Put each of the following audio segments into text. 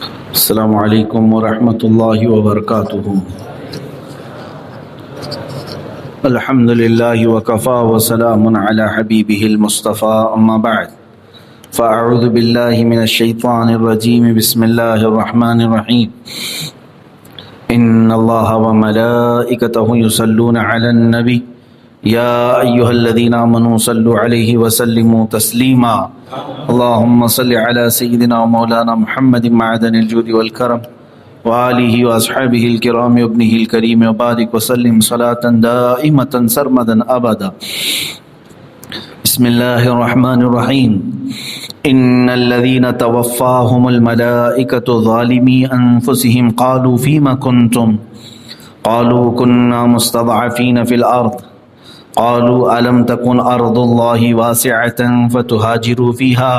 السلام علیکم ورحمۃ اللہ وبرکاتہ۔ الحمد للہ وکفا وسلام علی حبیبہ المصطفیٰ، اما بعد فاعوذ باللہ من الشیطان الرجیم، بسم اللہ الرحمن الرحیم۔ ان اللہ وملائکتہ یصلون علی النبی یا ایہا الذین آمنوا صلوا علیہ وسلموا تسلیما۔ اللہم صل علی سیدنا مولانا محمد معدن الجود والکرم وآلہ واصحابہ الکرام وابنہ الکریم وبارک وسلم صلاة دائمة سرمدا ابدا۔ بسم اللہ الرحمن الرحیم۔ ان الذین توفاہم الملائکۃ ظالمی انفسہم قالوا فیم کنتم قالوا کنا مستضعفین فی الارض قالوا ألم تكن أرض الله واسعة فتهاجروا فيها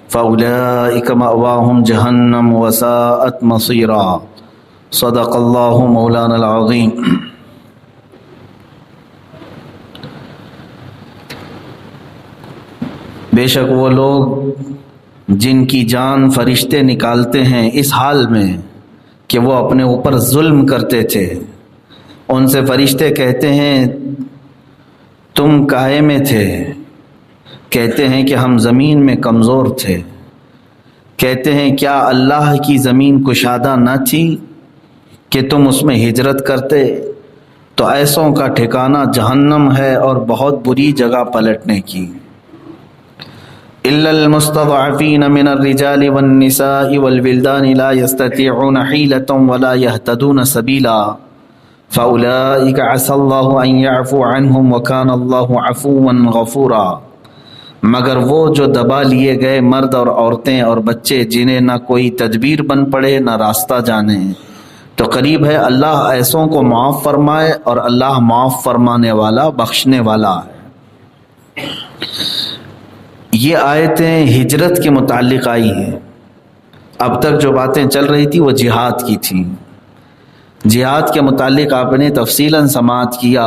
فأولئك مأواهم جهنم وساءت مصيرا۔ صدق الله مولانا العظيم۔ بے شک وہ لوگ جن کی جان فرشتے نکالتے ہیں اس حال میں کہ وہ اپنے اوپر ظلم کرتے تھے، ان سے فرشتے کہتے ہیں تم کاہے میں تھے؟ کہتے ہیں کہ ہم زمین میں کمزور تھے۔ کہتے ہیں کیا اللہ کی زمین کشادہ نہ تھی کہ تم اس میں ہجرت کرتے؟ تو ایسوں کا ٹھکانہ جہنم ہے اور بہت بری جگہ پلٹنے کی۔ الا المستضعفین من الرجال والنساء والولدان لا يستطيعون حیلة ولا يهتدون سبیلا فَأُولَئِكَ عَسَى اللَّهُ أَن يَعْفُوَ عَنْهُمْ وَكَانَ اللَّهُ عَفُوًّا غَفُورًا۔ مگر وہ جو دبا لیے گئے مرد اور عورتیں اور بچے جنہیں نہ کوئی تدبیر بن پڑے نہ راستہ جانے، تو قریب ہے اللہ ایسوں کو معاف فرمائے، اور اللہ معاف فرمانے والا بخشنے والا ہے۔ یہ آیتیں ہجرت کے متعلق آئی ہیں۔ اب تک جو باتیں چل رہی تھی وہ جہاد کی تھیں۔ جہاد کے متعلق آپ نے تفصیلاً سماعت کیا۔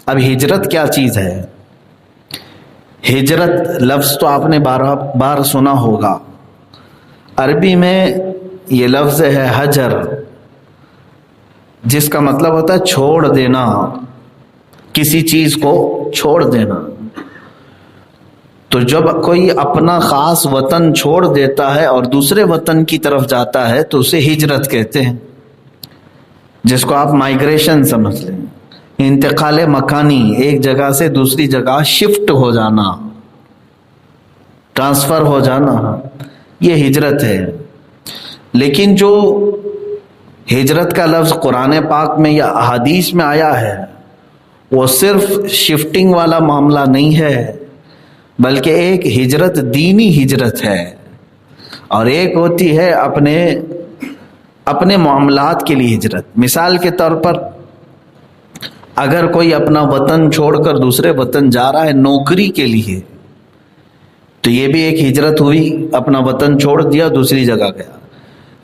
اب ہجرت کیا چیز ہے؟ ہجرت لفظ تو آپ نے بار سنا ہوگا۔ عربی میں یہ لفظ ہے حجر، جس کا مطلب ہوتا ہے چھوڑ دینا، کسی چیز کو چھوڑ دینا۔ تو جب کوئی اپنا خاص وطن چھوڑ دیتا ہے اور دوسرے وطن کی طرف جاتا ہے تو اسے ہجرت کہتے ہیں، جس کو آپ مائیگریشن سمجھ لیں، انتقال مکانی، ایک جگہ سے دوسری جگہ شفٹ ہو جانا، ٹرانسفر ہو جانا، یہ ہجرت ہے۔ لیکن جو ہجرت کا لفظ قرآن پاک میں یا احادیث میں آیا ہے وہ صرف شفٹنگ والا معاملہ نہیں ہے، بلکہ ایک ہجرت دینی ہجرت ہے، اور ایک ہوتی ہے اپنے معاملات کے لیے ہجرت۔ مثال کے طور پر اگر کوئی اپنا وطن چھوڑ کر دوسرے وطن جا رہا ہے نوکری کے لیے، تو یہ بھی ایک ہجرت ہوئی، اپنا وطن چھوڑ دیا دوسری جگہ گیا۔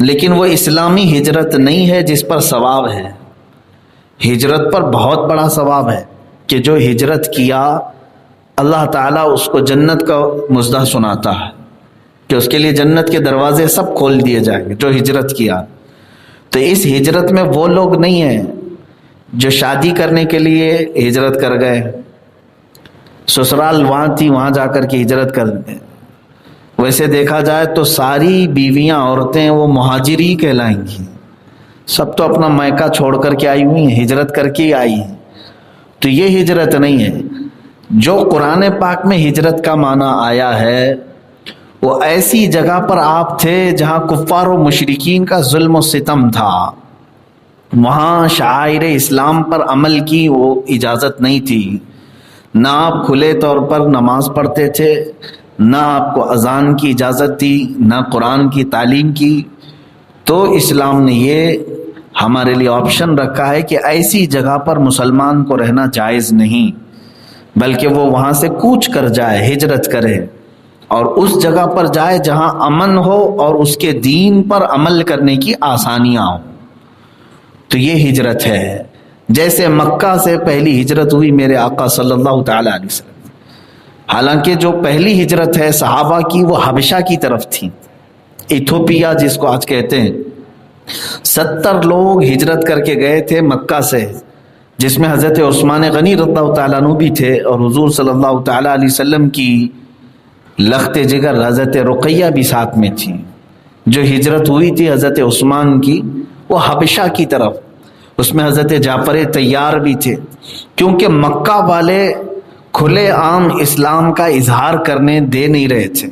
لیکن وہ اسلامی ہجرت نہیں ہے جس پر ثواب ہے۔ ہجرت پر بہت بڑا ثواب ہے کہ جو ہجرت کیا اللہ تعالیٰ اس کو جنت کا مژدہ سناتا ہے کہ اس کے لیے جنت کے دروازے سب کھول دیے جائیں گے جو ہجرت کیا۔ تو اس ہجرت میں وہ لوگ نہیں ہیں جو شادی کرنے کے لیے ہجرت کر گئے، سسرال وہاں تھی وہاں جا کر کے ہجرت کر گئے۔ ویسے دیکھا جائے تو ساری بیویاں عورتیں وہ مہاجری کہلائیں گی، سب تو اپنا میکہ چھوڑ کر کے آئی ہوئی ہیں، ہجرت کر کے ہی آئی ہیں۔ تو یہ ہجرت نہیں ہے۔ جو قرآن پاک میں ہجرت کا معنی آیا ہے وہ ایسی جگہ پر آپ تھے جہاں کفار و مشرکین کا ظلم و ستم تھا، وہاں شعائر اسلام پر عمل کی وہ اجازت نہیں تھی، نہ آپ کھلے طور پر نماز پڑھتے تھے، نہ آپ کو اذان کی اجازت تھی، نہ قرآن کی تعلیم کی۔ تو اسلام نے یہ ہمارے لیے آپشن رکھا ہے کہ ایسی جگہ پر مسلمان کو رہنا جائز نہیں، بلکہ وہ وہاں سے کوچ کر جائے، ہجرت کرے، اور اس جگہ پر جائے جہاں امن ہو اور اس کے دین پر عمل کرنے کی آسانیاں ہوں۔ تو یہ ہجرت ہے۔ جیسے مکہ سے پہلی ہجرت ہوئی میرے آقا صلی اللہ تعالی علیہ وسلم، حالانکہ جو پہلی ہجرت ہے صحابہ کی وہ حبشہ کی طرف تھی، ایتھوپیا جس کو آج کہتے ہیں، 70 لوگ ہجرت کر کے گئے تھے مکہ سے، جس میں حضرت عثمان غنی رضی اللہ تعالیٰ عنہ بھی تھے، اور حضور صلی اللہ تعالیٰ علیہ وسلم کی لخت جگر حضرت رقیہ بھی ساتھ میں تھی۔ جو ہجرت ہوئی تھی حضرت عثمان کی وہ حبشہ کی طرف، اس میں حضرت جعفر طیار بھی تھے، کیونکہ مکہ والے کھلے عام اسلام کا اظہار کرنے دے نہیں رہے تھے۔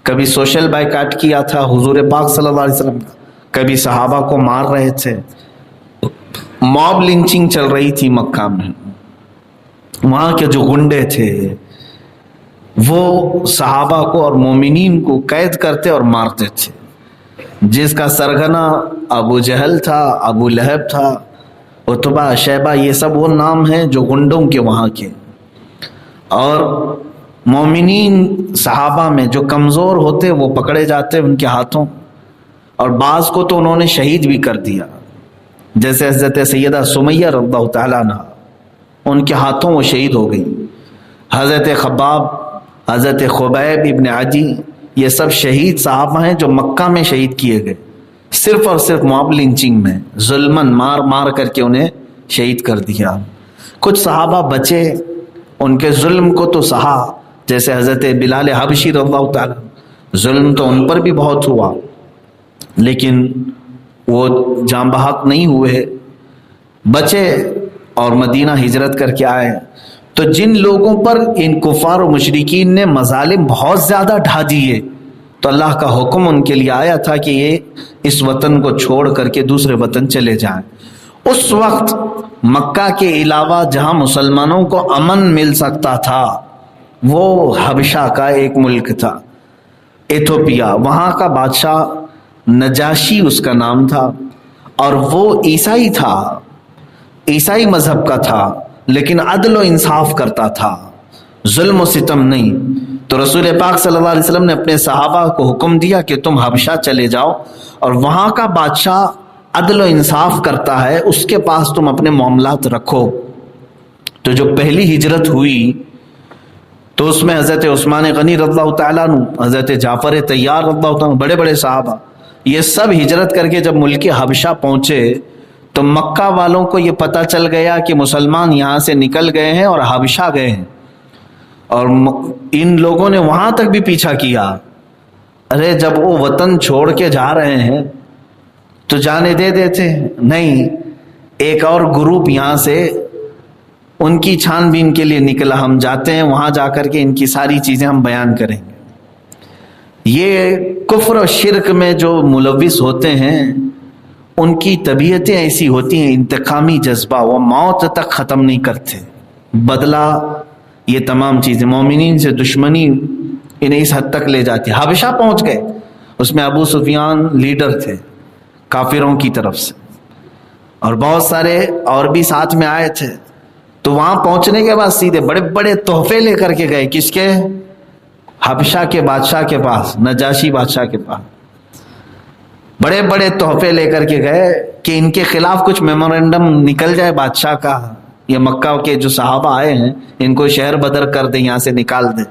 کبھی سوشل بائیکاٹ کیا تھا حضور پاک صلی اللہ علیہ وسلم کا، کبھی صحابہ کو مار رہے تھے، موب لنچنگ چل رہی تھی مکہ میں۔ وہاں کے جو گنڈے تھے وہ صحابہ کو اور مومنین کو قید کرتے اور مارتے تھے، جس کا سرغنہ ابو جہل تھا، ابو لہب تھا، عتبہ، شیبہ، یہ سب وہ نام ہیں جو گنڈوں کے وہاں کے۔ اور مومنین صحابہ میں جو کمزور ہوتے وہ پکڑے جاتے ان کے ہاتھوں، اور بعض کو تو انہوں نے شہید بھی کر دیا، جیسے حضرت سیدہ سمیہ رضی اللہ تعالیٰ عنہ، ان کے ہاتھوں وہ شہید ہو گئی۔ حضرت خباب، حضرت خبیب ابن عدی، یہ سب شہید صحابہ ہیں جو مکہ میں شہید کیے گئے، صرف اور صرف موب لنچنگ میں، ظلماً مار مار کر کے انہیں شہید کر دیا۔ کچھ صحابہ بچے، ان کے ظلم کو تو سہا، جیسے حضرت بلال حبشی رضی اللہ تعالیٰ، ظلم تو ان پر بھی بہت ہوا، لیکن وہ جاں بحق نہیں ہوئے، بچے اور مدینہ ہجرت کر کے آئے۔ تو جن لوگوں پر ان کفار و مشرکین نے مظالم بہت زیادہ ڈھا دیے، تو اللہ کا حکم ان کے لیے آیا تھا کہ یہ اس وطن کو چھوڑ کر کے دوسرے وطن چلے جائیں۔ اس وقت مکہ کے علاوہ جہاں مسلمانوں کو امن مل سکتا تھا وہ حبشہ کا ایک ملک تھا، ایتھوپیا۔ وہاں کا بادشاہ نجاشی اس کا نام تھا، اور وہ عیسائی تھا، عیسائی مذہب کا تھا، لیکن عدل و انصاف کرتا تھا، ظلم و ستم نہیں۔ تو رسول پاک صلی اللہ علیہ وسلم نے اپنے صحابہ کو حکم دیا کہ تم حبشہ چلے جاؤ، اور وہاں کا بادشاہ عدل و انصاف کرتا ہے، اس کے پاس تم اپنے معاملات رکھو۔ تو جو پہلی ہجرت ہوئی تو اس میں حضرت عثمان غنی رضی اللہ تعالیٰ عنہ، حضرت جعفر طیار رضی اللہ تعالیٰ عنہ، بڑے بڑے صحابہ، یہ سب ہجرت کر کے جب ملک حبشہ پہنچے تو مکہ والوں کو یہ پتہ چل گیا کہ مسلمان یہاں سے نکل گئے ہیں اور حبشہ گئے ہیں، اور ان لوگوں نے وہاں تک بھی پیچھا کیا۔ ارے جب وہ وطن چھوڑ کے جا رہے ہیں تو جانے دے دیتے، نہیں، ایک اور گروپ یہاں سے ان کی چھان بین کے لیے نکلا، ہم جاتے ہیں وہاں جا کر کے ان کی ساری چیزیں ہم بیان کریں گے۔ یہ کفر و شرک میں جو ملوث ہوتے ہیں ان کی طبیعتیں ایسی ہوتی ہیں، انتقامی جذبہ، وہ موت تک ختم نہیں کرتے، بدلہ، یہ تمام چیزیں مومنین سے دشمنی انہیں اس حد تک لے جاتی۔ حبشہ پہنچ گئے، اس میں ابو سفیان لیڈر تھے کافروں کی طرف سے، اور بہت سارے اور بھی ساتھ میں آئے تھے۔ تو وہاں پہنچنے کے بعد سیدھے بڑے بڑے تحفے لے کر کے گئے، کس کے؟ حبشہ کے بادشاہ کے پاس، نجاشی بادشاہ کے پاس بڑے بڑے تحفے لے کر کے گئے کہ ان کے خلاف کچھ میمورنڈم نکل جائے بادشاہ کا، یہ مکہ کے جو صحابہ آئے ہیں ان کو شہر بدر کر دیں، یہاں سے نکال دیں۔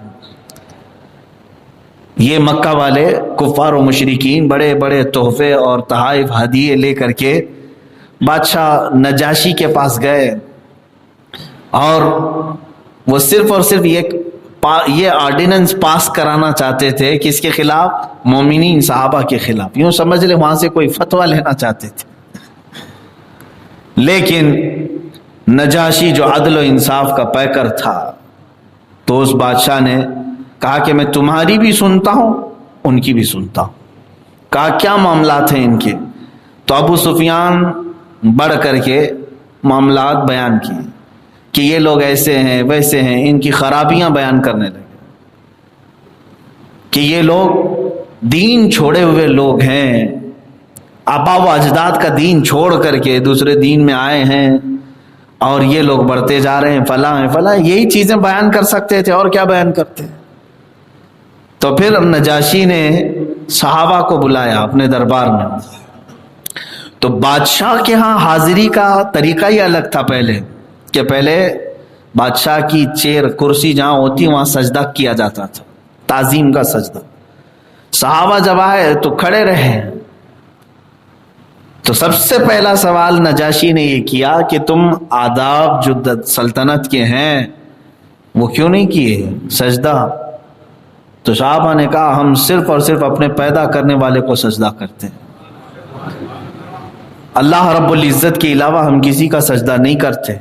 یہ مکہ والے کفار و مشرکین بڑے بڑے تحفے اور تحائف ہدیے لے کر کے بادشاہ نجاشی کے پاس گئے، اور وہ صرف اور صرف یہ آرڈیننس پاس کرانا چاہتے تھے، کس کے خلاف؟ مومنین صحابہ کے خلاف، یوں سمجھ لے وہاں سے کوئی فتویٰ لینا چاہتے تھے۔ لیکن نجاشی جو عدل و انصاف کا پیکر تھا، تو اس بادشاہ نے کہا کہ میں تمہاری بھی سنتا ہوں ان کی بھی سنتا ہوں۔ کہا کیا معاملات ہیں ان کے؟ تو ابو سفیان بڑھ کر کے معاملات بیان کیے کہ یہ لوگ ایسے ہیں ویسے ہیں، ان کی خرابیاں بیان کرنے لگے کہ یہ لوگ دین چھوڑے ہوئے لوگ ہیں، آبا و اجداد کا دین چھوڑ کر کے دوسرے دین میں آئے ہیں، اور یہ لوگ بڑھتے جا رہے ہیں، فلاں ہیں فلاں، یہی چیزیں بیان کر سکتے تھے، اور کیا بیان کرتے۔ تو پھر نجاشی نے صحابہ کو بلایا اپنے دربار میں۔ تو بادشاہ کے ہاں حاضری کا طریقہ ہی الگ تھا پہلے، کہ پہلے بادشاہ کی چیئر، کرسی جہاں ہوتی وہاں سجدہ کیا جاتا تھا، تعظیم کا سجدہ۔ صحابہ جب آئے تو کھڑے رہے، تو سب سے پہلا سوال نجاشی نے یہ کیا کہ تم آداب جو سلطنت کے ہیں وہ کیوں نہیں کیے سجدہ؟ تو صحابہ نے کہا ہم صرف اور صرف اپنے پیدا کرنے والے کو سجدہ کرتے ہیں، اللہ رب العزت کے علاوہ ہم کسی کا سجدہ نہیں کرتے،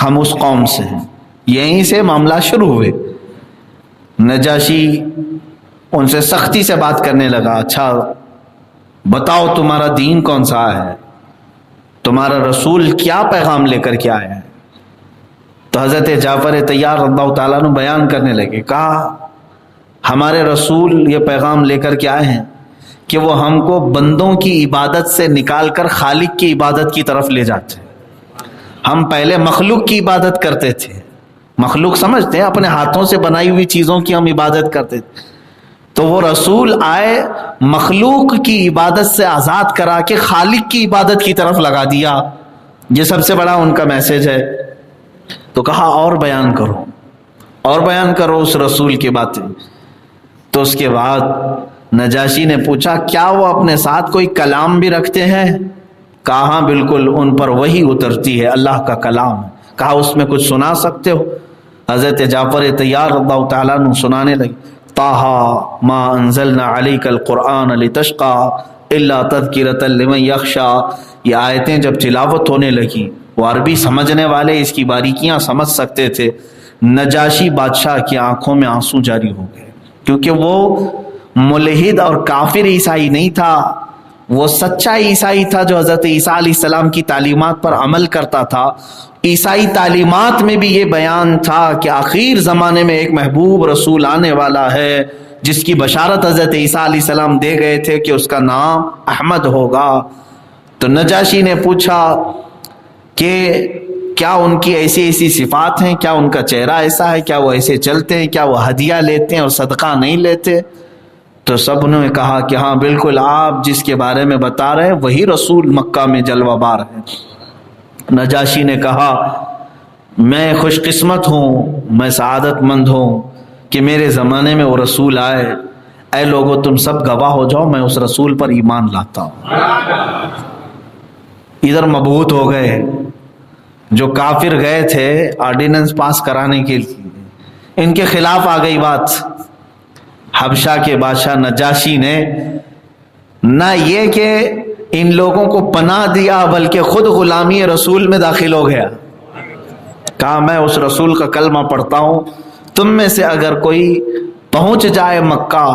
ہم اس قوم سے ہیں۔ یہیں سے معاملہ شروع ہوئے۔ نجاشی ان سے سختی سے بات کرنے لگا، اچھا بتاؤ تمہارا دین کون سا ہے، تمہارا رسول کیا پیغام لے کر کے آیا ہے؟ تو حضرت جعفر طیار رضی اللہ تعالیٰ عنہ بیان کرنے لگے، کہا ہمارے رسول یہ پیغام لے کر کے آئے ہیں کہ وہ ہم کو بندوں کی عبادت سے نکال کر خالق کی عبادت کی طرف لے جاتے ہیں۔ ہم پہلے مخلوق کی عبادت کرتے تھے، مخلوق سمجھتے ہیں اپنے ہاتھوں سے بنائی ہوئی چیزوں کی ہم عبادت کرتے تھے، تو وہ رسول آئے مخلوق کی عبادت سے آزاد کرا کے خالق کی عبادت کی طرف لگا دیا، یہ سب سے بڑا ان کا میسج ہے۔ تو کہا اور بیان کرو، اور بیان کرو اس رسول کی باتیں۔ تو اس کے بعد نجاشی نے پوچھا کیا وہ اپنے ساتھ کوئی کلام بھی رکھتے ہیں؟ کہا ہاں بالکل، ان پر وحی اترتی ہے، اللہ کا کلام۔ کہا اس میں کچھ سنا سکتے ہو؟ حضرت جعفر طیار رضی اللہ تعالیٰ عنہ سنانے لگے، طٰہٰ ما انزلنا علیک القرآن لتشقیٰ الا تذکرۃ لمن یخشیٰ۔ یہ آیتیں جب تلاوت ہونے لگی، وہ عربی سمجھنے والے اس کی باریکیاں سمجھ سکتے تھے، نجاشی بادشاہ کی آنکھوں میں آنسو جاری ہو گئے، کیونکہ وہ ملحد اور کافر عیسائی نہیں تھا، وہ سچا عیسائی تھا جو حضرت عیسیٰ علیہ السلام کی تعلیمات پر عمل کرتا تھا۔ عیسائی تعلیمات میں بھی یہ بیان تھا کہ آخر زمانے میں ایک محبوب رسول آنے والا ہے جس کی بشارت حضرت عیسیٰ علیہ السلام دے گئے تھے کہ اس کا نام احمد ہوگا۔ تو نجاشی نے پوچھا کہ کیا ان کی ایسی ایسی صفات ہیں، کیا ان کا چہرہ ایسا ہے، کیا وہ ایسے چلتے ہیں، کیا وہ ہدیہ لیتے ہیں اور صدقہ نہیں لیتے؟ تو سب نے کہا کہ ہاں بالکل، آپ جس کے بارے میں بتا رہے ہیں وہی رسول مکہ میں جلوہ بار ہے۔ نجاشی نے کہا میں خوش قسمت ہوں، میں سعادت مند ہوں کہ میرے زمانے میں وہ رسول آئے، اے لوگو تم سب گواہ ہو جاؤ میں اس رسول پر ایمان لاتا ہوں۔ ادھر مبہوت ہو گئے، جو کافر گئے تھے آرڈیننس پاس کرانے کے لیے، ان کے خلاف آ گئی بات۔ حبشہ کے بادشاہ نجاشی نے نہ یہ کہ ان لوگوں کو پناہ دیا بلکہ خود غلامی رسول میں داخل ہو گیا، کہا میں اس رسول کا کلمہ پڑھتا ہوں، تم میں سے اگر کوئی پہنچ جائے مکہ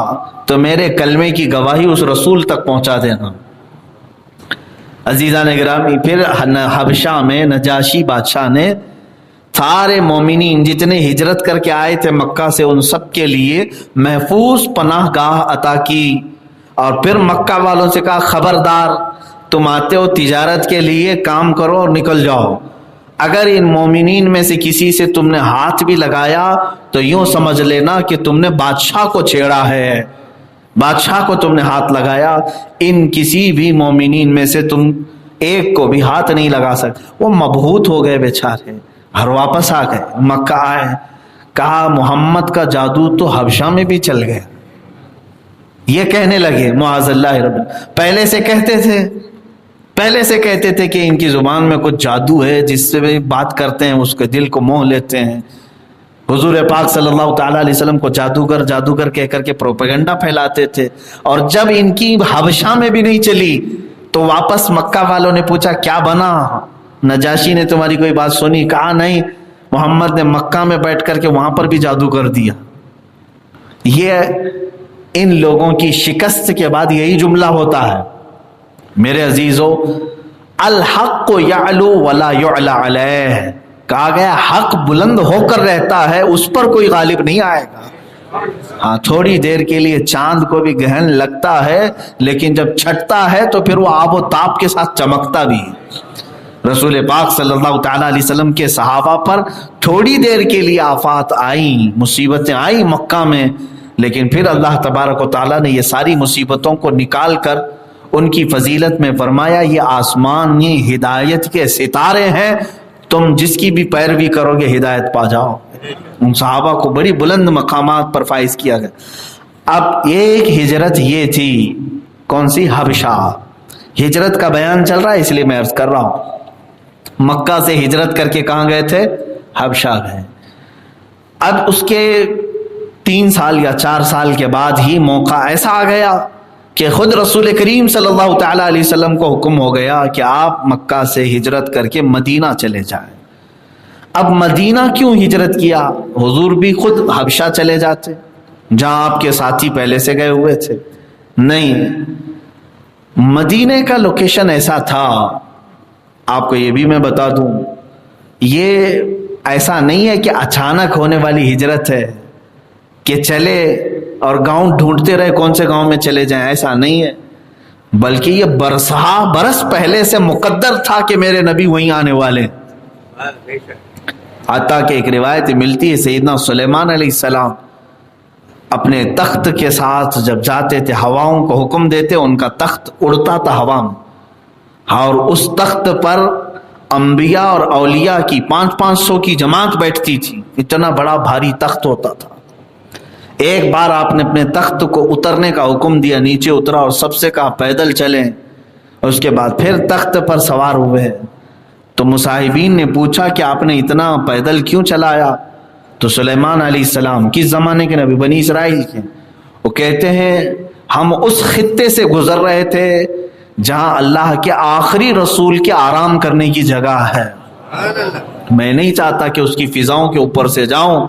تو میرے کلمے کی گواہی اس رسول تک پہنچا دینا۔ عزیزان گرامی، پھر حبشہ میں نجاشی بادشاہ نے سارے مومنین جتنے ہجرت کر کے آئے تھے مکہ سے ان سب کے لیے محفوظ پناہ گاہ عطا کی، اور پھر مکہ والوں سے کہا خبردار تم آتے ہو تجارت کے لیے، کام کرو اور نکل جاؤ، اگر ان مومنین میں سے کسی سے تم نے ہاتھ بھی لگایا تو یوں سمجھ لینا کہ تم نے بادشاہ کو چھیڑا ہے، بادشاہ کو تم نے ہاتھ لگایا، ان کسی بھی مومنین میں سے تم ایک کو بھی ہاتھ نہیں لگا سکتے۔ وہ مبہوت ہو گئے بیچارے، گھر واپس آ گئے، مکہ آئے، کہا محمد کا جادو تو حبشہ میں بھی چل گیا۔ یہ کہنے لگے معاذ اللہ رب، پہلے سے کہتے تھے کہ ان کی زبان میں کچھ جادو ہے، جس سے بھی بات کرتے ہیں اس کے دل کو موہ لیتے ہیں۔ حضور پاک صلی اللہ تعالیٰ علیہ وسلم کو جادوگر کہہ کر کے پروپیگنڈا پھیلاتے تھے، اور جب ان کی حبشہ میں بھی نہیں چلی تو واپس مکہ والوں نے پوچھا کیا بنا، نجاشی نے تمہاری کوئی بات سنی؟ کہا نہیں، محمد نے مکہ میں بیٹھ کر کے وہاں پر بھی جادو کر دیا۔ یہ ان لوگوں کی شکست کے بعد یہی جملہ ہوتا ہے میرے عزیزو، الحق یعلو ولا یعلی علیہ، کہا گیا حق بلند ہو کر رہتا ہے، اس پر کوئی غالب نہیں آئے گا۔ ہاں تھوڑی دیر کے لیے چاند کو بھی گہن لگتا ہے، لیکن جب چھٹتا ہے تو پھر وہ آب و تاب کے ساتھ چمکتا بھی ہے۔ رسول پاک صلی اللہ تعالیٰ علیہ وسلم کے صحابہ پر تھوڑی دیر کے لیے آفات آئیں، مصیبتیں آئیں مکہ میں، لیکن پھر اللہ تبارک و تعالیٰ نے یہ ساری مصیبتوں کو نکال کر ان کی فضیلت میں فرمایا یہ آسمانی ہدایت کے ستارے ہیں، تم جس کی بھی پیروی کرو گے ہدایت پا جاؤ۔ ان صحابہ کو بڑی بلند مقامات پر فائز کیا گیا۔ اب ایک ہجرت یہ تھی، کون سی؟ حبشہ۔ ہجرت کا بیان چل رہا ہے اس لیے میں عرض کر رہا ہوں، مکہ سے ہجرت کر کے کہاں گئے تھے؟ حبشہ گئے۔ اب اس کے 3 سال یا 4 سال کے بعد ہی موقع ایسا آ گیا کہ خود رسول کریم صلی اللہ تعالی علیہ وسلم کو حکم ہو گیا کہ آپ مکہ سے ہجرت کر کے مدینہ چلے جائیں۔ اب مدینہ کیوں ہجرت کیا؟ حضور بھی خود حبشہ چلے جاتے جہاں آپ کے ساتھی پہلے سے گئے ہوئے تھے؟ نہیں، مدینے کا لوکیشن ایسا تھا، آپ کو یہ بھی میں بتا دوں، یہ ایسا نہیں ہے کہ اچانک ہونے والی ہجرت ہے کہ چلے اور گاؤں ڈھونڈتے رہے کون سے گاؤں میں چلے جائیں، ایسا نہیں ہے، بلکہ یہ برس پہلے سے مقدر تھا کہ میرے نبی وہیں آنے والے۔ حتیٰ کہ ایک روایت ملتی ہے سیدنا سلیمان علیہ السلام اپنے تخت کے ساتھ جب جاتے تھے، ہواؤں کو حکم دیتے، ان کا تخت اڑتا تھا ہوا میں، اور اس تخت پر انبیاء اور اولیاء کی 500 کی جماعت بیٹھتی تھی، اتنا بڑا بھاری تخت ہوتا تھا۔ ایک بار آپ نے اپنے تخت کو اترنے کا حکم دیا، نیچے اترا اور سب سے کہا پیدل چلیں، اور اس کے بعد پھر تخت پر سوار ہوئے۔ تو مصاحبین نے پوچھا کہ آپ نے اتنا پیدل کیوں چلایا؟ تو سلیمان علیہ السلام کس زمانے کے نبی؟ بنی اسرائیل کے۔ وہ کہتے ہیں ہم اس خطے سے گزر رہے تھے جہاں اللہ کے آخری رسول کے آرام کرنے کی جگہ ہے، میں نہیں چاہتا کہ اس کی فضاؤں کے اوپر سے جاؤں،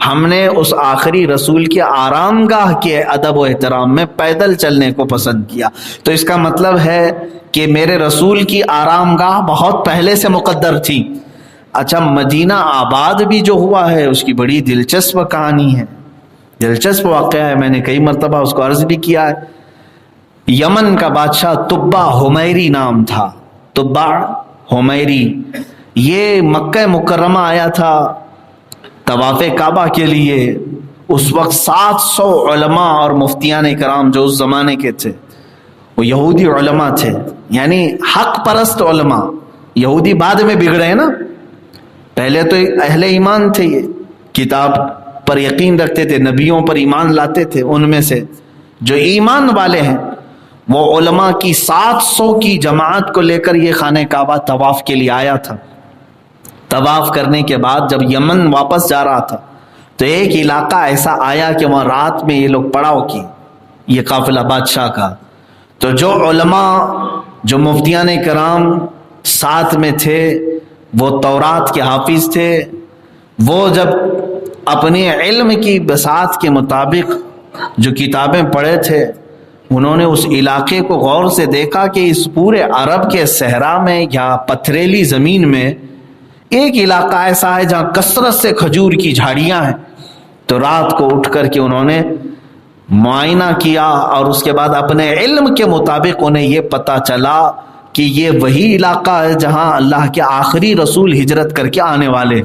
ہم نے اس آخری رسول کے آرام گاہ کے ادب و احترام میں پیدل چلنے کو پسند کیا۔ تو اس کا مطلب ہے کہ میرے رسول کی آرام گاہ بہت پہلے سے مقدر تھی۔ اچھا، مدینہ آباد بھی جو ہوا ہے اس کی بڑی دلچسپ کہانی ہے، دلچسپ واقعہ ہے، میں نے کئی مرتبہ اس کو عرض بھی کیا ہے۔ یمن کا بادشاہ تبع حمیری نام تھا، تبع حمیری، یہ مکہ مکرمہ آیا تھا طواف کعبہ کے لیے۔ اس وقت 700 علماء اور مفتیان کرام جو اس زمانے کے تھے وہ یہودی علماء تھے، یعنی حق پرست علماء۔ یہودی بعد میں بگڑے ہیں نا، پہلے تو اہل ایمان تھے، یہ کتاب پر یقین رکھتے تھے، نبیوں پر ایمان لاتے تھے۔ ان میں سے جو ایمان والے ہیں وہ علماء کی 700 کی جماعت کو لے کر یہ خانہ کعبہ طواف کے لیے آیا تھا۔ طواف کرنے کے بعد جب یمن واپس جا رہا تھا تو ایک علاقہ ایسا آیا کہ وہاں رات میں یہ لوگ پڑاؤ کی، یہ قافلہ بادشاہ کا۔ تو جو علماء، جو مفتیان کرام ساتھ میں تھے، وہ تورات کے حافظ تھے، وہ جب اپنے علم کی بساط کے مطابق جو کتابیں پڑھے تھے، انہوں نے اس علاقے کو غور سے دیکھا کہ اس پورے عرب کے صحرا میں یا پتھریلی زمین میں ایک علاقہ ایسا ہے جہاں کثرت سے کھجور کی جھاڑیاں ہیں۔ تو رات کو اٹھ کر کے انہوں نے معائنہ کیا اور اس کے بعد اپنے علم کے مطابق انہیں یہ پتہ چلا کہ یہ وہی علاقہ ہے جہاں اللہ کے آخری رسول ہجرت کر کے آنے والے۔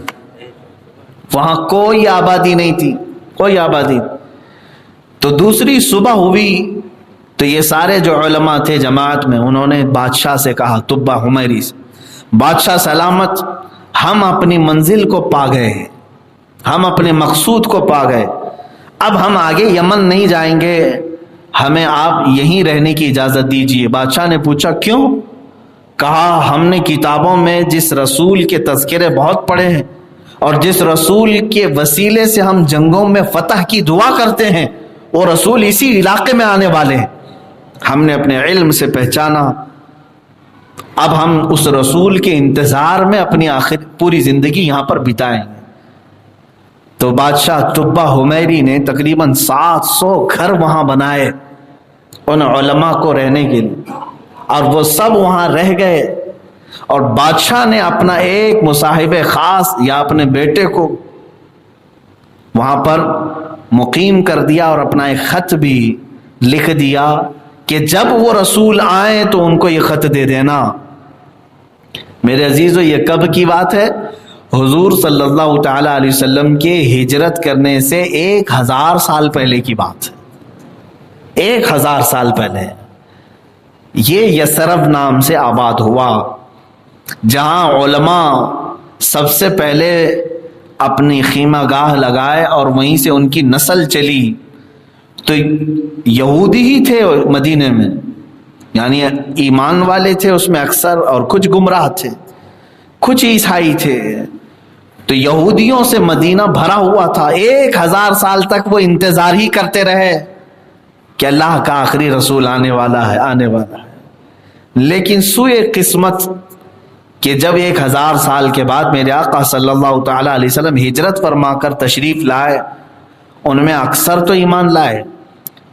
وہاں کوئی آبادی نہیں تھی، کوئی آبادی۔ تو دوسری صبح ہوئی تو یہ سارے جو علماء تھے جماعت میں، انہوں نے بادشاہ سے کہا، تبع حمیری سے، بادشاہ سلامت، ہم اپنی منزل کو پا گئے، ہم اپنے مقصود کو پا گئے، اب ہم آگے یمن نہیں جائیں گے، ہمیں آپ یہیں رہنے کی اجازت دیجیے۔ بادشاہ نے پوچھا کیوں؟ کہا ہم نے کتابوں میں جس رسول کے تذکرے بہت پڑھے ہیں اور جس رسول کے وسیلے سے ہم جنگوں میں فتح کی دعا کرتے ہیں، وہ رسول اسی علاقے میں آنے والے ہیں۔ ہم نے اپنے علم سے پہچانا، اب ہم اس رسول کے انتظار میں اپنی آخر پوری زندگی یہاں پر بتائیں گے۔ تو بادشاہ تبع حمیری نے تقریباً 700 گھر وہاں بنائے ان علماء کو رہنے کے لیے، اور وہ سب وہاں رہ گئے۔ اور بادشاہ نے اپنا ایک مصاحب خاص یا اپنے بیٹے کو وہاں پر مقیم کر دیا اور اپنا ایک خط بھی لکھ دیا کہ جب وہ رسول آئیں تو ان کو یہ خط دے دینا۔ میرے عزیزو، یہ کب کی بات ہے؟ حضور صلی اللہ تعالی علیہ وسلم کے ہجرت کرنے سے 1000 سال پہلے کی بات ہے، 1000 سال پہلے۔ یہ یثرب نام سے آباد ہوا جہاں علماء سب سے پہلے اپنی خیمہ گاہ لگائے اور وہیں سے ان کی نسل چلی۔ تو یہودی ہی تھے مدینے میں، یعنی ایمان والے تھے اس میں اکثر، اور کچھ گمراہ تھے، کچھ عیسائی تھے. تو یہودیوں سے مدینہ بھرا ہوا تھا. 1000 سال تک وہ انتظار ہی کرتے رہے کہ اللہ کا آخری رسول آنے والا ہے. لیکن سوئے قسمت کہ جب 1000 سال کے بعد میرے آقا صلی اللہ تعالی علیہ وسلم ہجرت فرما کر تشریف لائے، ان میں اکثر تو ایمان لائے،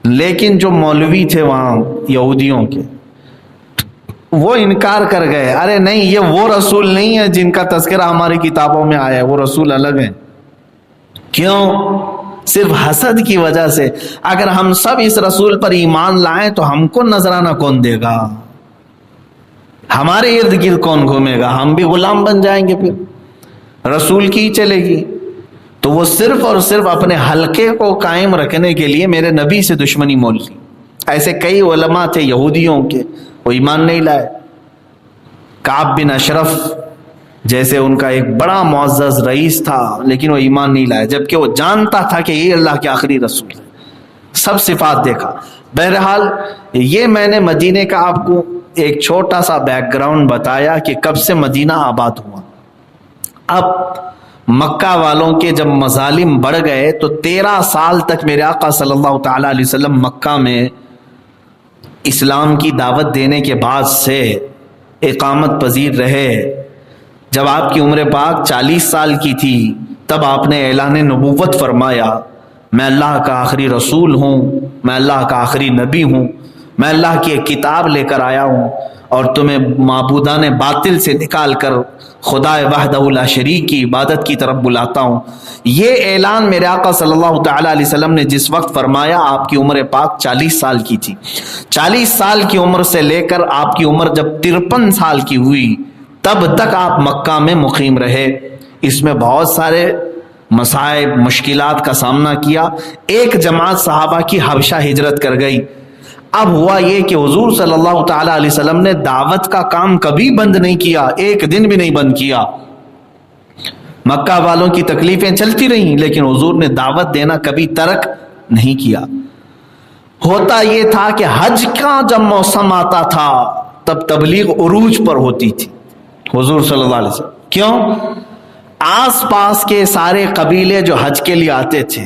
لیکن جو مولوی تھے وہاں یہودیوں کے، وہ انکار کر گئے. ارے نہیں، یہ وہ رسول نہیں ہے جن کا تذکرہ ہماری کتابوں میں آیا ہے، وہ رسول الگ ہیں. کیوں؟ صرف حسد کی وجہ سے. اگر ہم سب اس رسول پر ایمان لائیں تو ہم کو نذرانہ کون دے گا؟ ہمارے ارد گرد کون گھومے گا؟ ہم بھی غلام بن جائیں گے، پھر رسول کی چلے گی. تو وہ صرف اور صرف اپنے حلقے کو قائم رکھنے کے لیے میرے نبی سے دشمنی مول لی. ایسے کئی علماء تھے یہودیوں کے، وہ ایمان نہیں لائے. کعب بن اشرف جیسے ان کا ایک بڑا معزز رئیس تھا، لیکن وہ ایمان نہیں لائے، جبکہ وہ جانتا تھا کہ یہ اللہ کے آخری رسول ہے. سب صفات دیکھا. بہرحال یہ میں نے مدینے کا آپ کو ایک چھوٹا سا بیک گراؤنڈ بتایا کہ کب سے مدینہ آباد ہوا. اب مکہ والوں کے جب مظالم بڑھ گئے تو 13 سال تک میرے آقا صلی اللہ تعالی علیہ وسلم مکہ میں اسلام کی دعوت دینے کے بعد سے اقامت پذیر رہے. جب آپ کی عمر پاک 40 سال کی تھی تب آپ نے اعلان نبوت فرمایا، میں اللہ کا آخری رسول ہوں، میں اللہ کا آخری نبی ہوں، میں اللہ کی ایک کتاب لے کر آیا ہوں اور تمہیں معبودان باطل سے نکال کر خدا وحدہ لا شریک کی عبادت کی طرف بلاتا ہوں. یہ اعلان میرے آقا صلی اللہ تعالی علیہ وسلم نے جس وقت فرمایا آپ کی عمر پاک 40 سال کی تھی. 40 سال کی عمر سے لے کر آپ کی عمر جب 53 سال کی ہوئی تب تک آپ مکہ میں مقیم رہے. اس میں بہت سارے مصائب مشکلات کا سامنا کیا. ایک جماعت صحابہ کی حبشہ ہجرت کر گئی. اب ہوا یہ کہ حضور صلی اللہ تعالی علیہ وسلم نے دعوت کا کام کبھی بند نہیں کیا، ایک دن بھی نہیں بند کیا. مکہ والوں کی تکلیفیں چلتی رہیں لیکن حضور نے دعوت دینا کبھی ترک نہیں کیا. ہوتا یہ تھا کہ حج کا جب موسم آتا تھا تب تبلیغ عروج پر ہوتی تھی حضور صلی اللہ علیہ وسلم. کیوں؟ آس پاس کے سارے قبیلے جو حج کے لیے آتے تھے،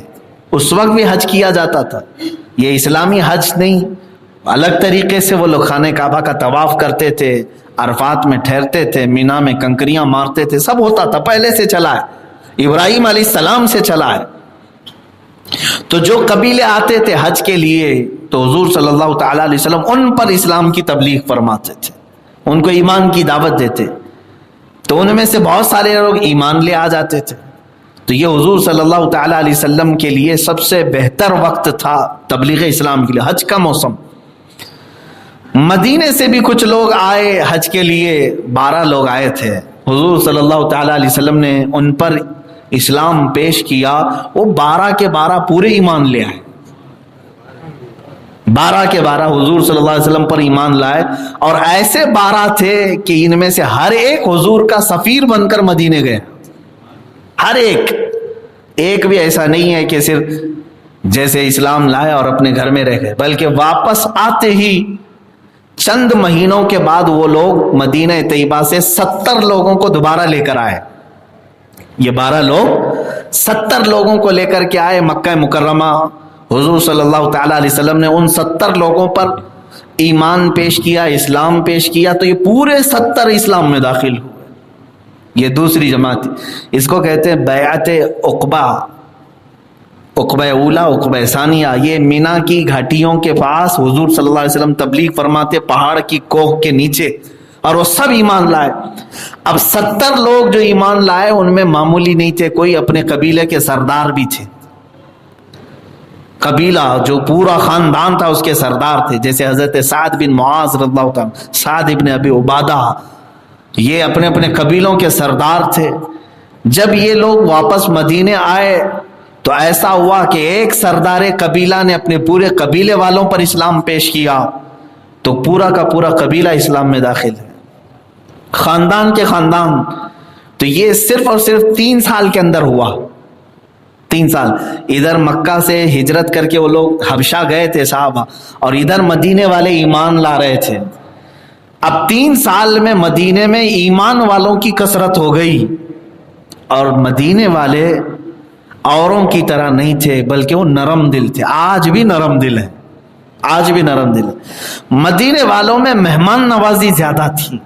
اس وقت بھی حج کیا جاتا تھا. یہ اسلامی حج نہیں، الگ طریقے سے وہ لوگ خانہ کعبہ کا طواف کرتے تھے، عرفات میں ٹھہرتے تھے، مینا میں کنکریاں مارتے تھے، سب ہوتا تھا، پہلے سے چلا ہے، ابراہیم علیہ السلام سے چلا ہے. تو جو قبیلے آتے تھے حج کے لیے تو حضور صلی اللہ تعالی علیہ وسلم ان پر اسلام کی تبلیغ فرماتے تھے، ان کو ایمان کی دعوت دیتے. تو ان میں سے بہت سارے لوگ ایمان لے آ جاتے تھے. تو یہ حضور صلی اللہ تعالی علیہ وسلم کے لیے سب سے بہتر وقت تھا تبلیغ اسلام کے لیے، حج کا موسم. مدینے سے بھی کچھ لوگ آئے حج کے لیے، 12 لوگ آئے تھے. حضور صلی اللہ تعالی علیہ وسلم نے ان پر اسلام پیش کیا. وہ 12 کے 12 پورے ایمان لے آئے. 12 کے 12 حضور صلی اللہ علیہ وسلم پر ایمان لائے. اور ایسے 12 تھے کہ ان میں سے ہر ایک حضور کا سفیر بن کر مدینے گئے. ہر ایک بھی ایسا نہیں ہے کہ صرف جیسے اسلام لائے اور اپنے گھر میں رہ گئے، بلکہ واپس آتے ہی چند مہینوں کے بعد وہ لوگ مدینہ طیبہ سے 70 لوگوں کو دوبارہ لے کر آئے. یہ 12 لوگ 70 لوگوں کو لے کر کے آئے مکہ مکرمہ. حضور صلی اللہ تعالی علیہ وسلم نے ان 70 لوگوں پر ایمان پیش کیا، اسلام پیش کیا، تو یہ پورے 70 اسلام میں داخل ہوئے. یہ دوسری جماعت، اس کو کہتے ہیں بیعت عقبہ، عقبہ اولا، عقبہ ثانیہ. یہ مینا کی گھاٹیوں کے پاس حضور صلی اللہ علیہ وسلم تبلیغ فرماتے پہاڑ کی کوہ کے نیچے، اور وہ سب ایمان لائے. اب 70 لوگ جو ایمان لائے ان میں معمولی نہیں تھے، کوئی اپنے قبیلے کے سردار بھی تھے. قبیلہ جو پورا خاندان تھا اس کے سردار تھے، جیسے حضرت سعد بن معاذ رضی اللہ تعالیٰ، سعد ابن ابی عبادہ، یہ اپنے اپنے قبیلوں کے سردار تھے. جب یہ لوگ واپس مدینے آئے تو ایسا ہوا کہ ایک سردار قبیلہ نے اپنے پورے قبیلے والوں پر اسلام پیش کیا تو پورا کا پورا قبیلہ اسلام میں داخل ہے، خاندان کے خاندان. تو یہ صرف اور صرف 3 سال کے اندر ہوا. 3 سال ادھر مکہ سے ہجرت کر کے وہ لوگ حبشہ گئے تھے صحابہ، اور ادھر مدینے والے ایمان لا رہے تھے۔ اب 3 سال میں مدینے میں ایمان والوں کی کثرت ہو گئی، اور مدینے والے اوروں کی طرح نہیں تھے بلکہ وہ نرم دل تھے۔ آج بھی نرم دل ہے، آج بھی نرم دل ہے۔ مدینے والوں میں مہمان نوازی زیادہ تھی،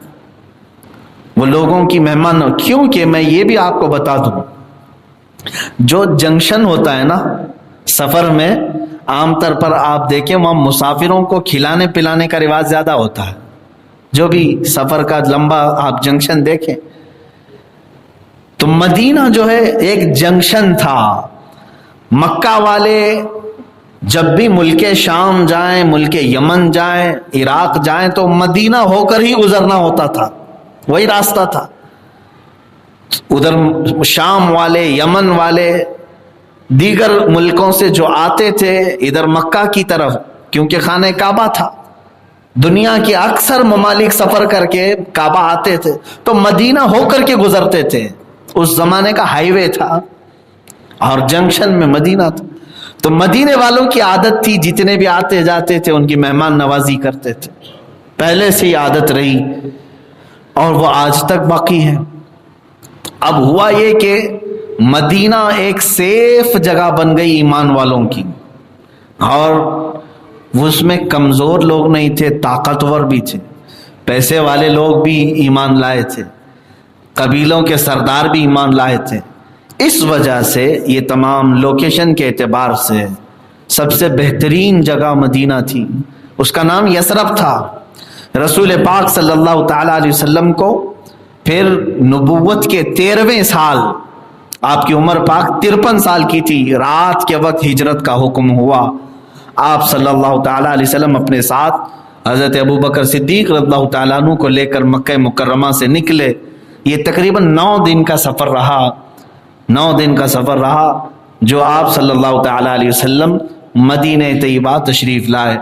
وہ لوگوں کی مہمان، کیونکہ میں یہ بھی آپ کو بتا دوں، جو جنکشن ہوتا ہے نا سفر میں، عام طور پر آپ دیکھیں وہاں مسافروں کو کھلانے پلانے کا رواج زیادہ ہوتا ہے۔ جو بھی سفر کا لمبا آپ جنکشن دیکھیں تو مدینہ جو ہے ایک جنکشن تھا۔ مکہ والے جب بھی ملک شام جائیں، ملک یمن جائیں، عراق جائیں تو مدینہ ہو کر ہی گزرنا ہوتا تھا، وہی راستہ تھا۔ ادھر شام والے، یمن والے، دیگر ملکوں سے جو آتے تھے ادھر مکہ کی طرف، کیونکہ خانہ کعبہ تھا، دنیا کے اکثر ممالک سفر کر کے کعبہ آتے تھے تو مدینہ ہو کر کے گزرتے تھے۔ اس زمانے کا ہائی وے تھا اور جنکشن میں مدینہ تھا، تو مدینے والوں کی عادت تھی جتنے بھی آتے جاتے تھے ان کی مہمان نوازی کرتے تھے، پہلے سے ہی عادت رہی اور وہ آج تک باقی ہے۔ اب ہوا یہ کہ مدینہ ایک سیف جگہ بن گئی ایمان والوں کی، اور اس میں کمزور لوگ نہیں تھے، طاقتور بھی تھے، پیسے والے لوگ بھی ایمان لائے تھے، قبیلوں کے سردار بھی ایمان لائے تھے۔ اس وجہ سے یہ تمام لوکیشن کے اعتبار سے سب سے بہترین جگہ مدینہ تھی، اس کا نام یثرب تھا۔ رسول پاک صلی اللہ تعالی علیہ وسلم کو پھر نبوت کے 13ویں سال، آپ کی عمر پاک 53 سال کی تھی، رات کے وقت ہجرت کا حکم ہوا۔ آپ صلی اللہ تعالی علیہ وسلم اپنے ساتھ حضرت ابو بکر صدیق رضی اللہ تعالیٰ عنہ کو لے کر مکہ مکرمہ سے نکلے۔ یہ تقریباً 9 دن کا سفر رہا، 9 دن کا سفر رہا جو آپ صلی اللہ تعالی علیہ وسلم مدینہ طیبہ تشریف لائے۔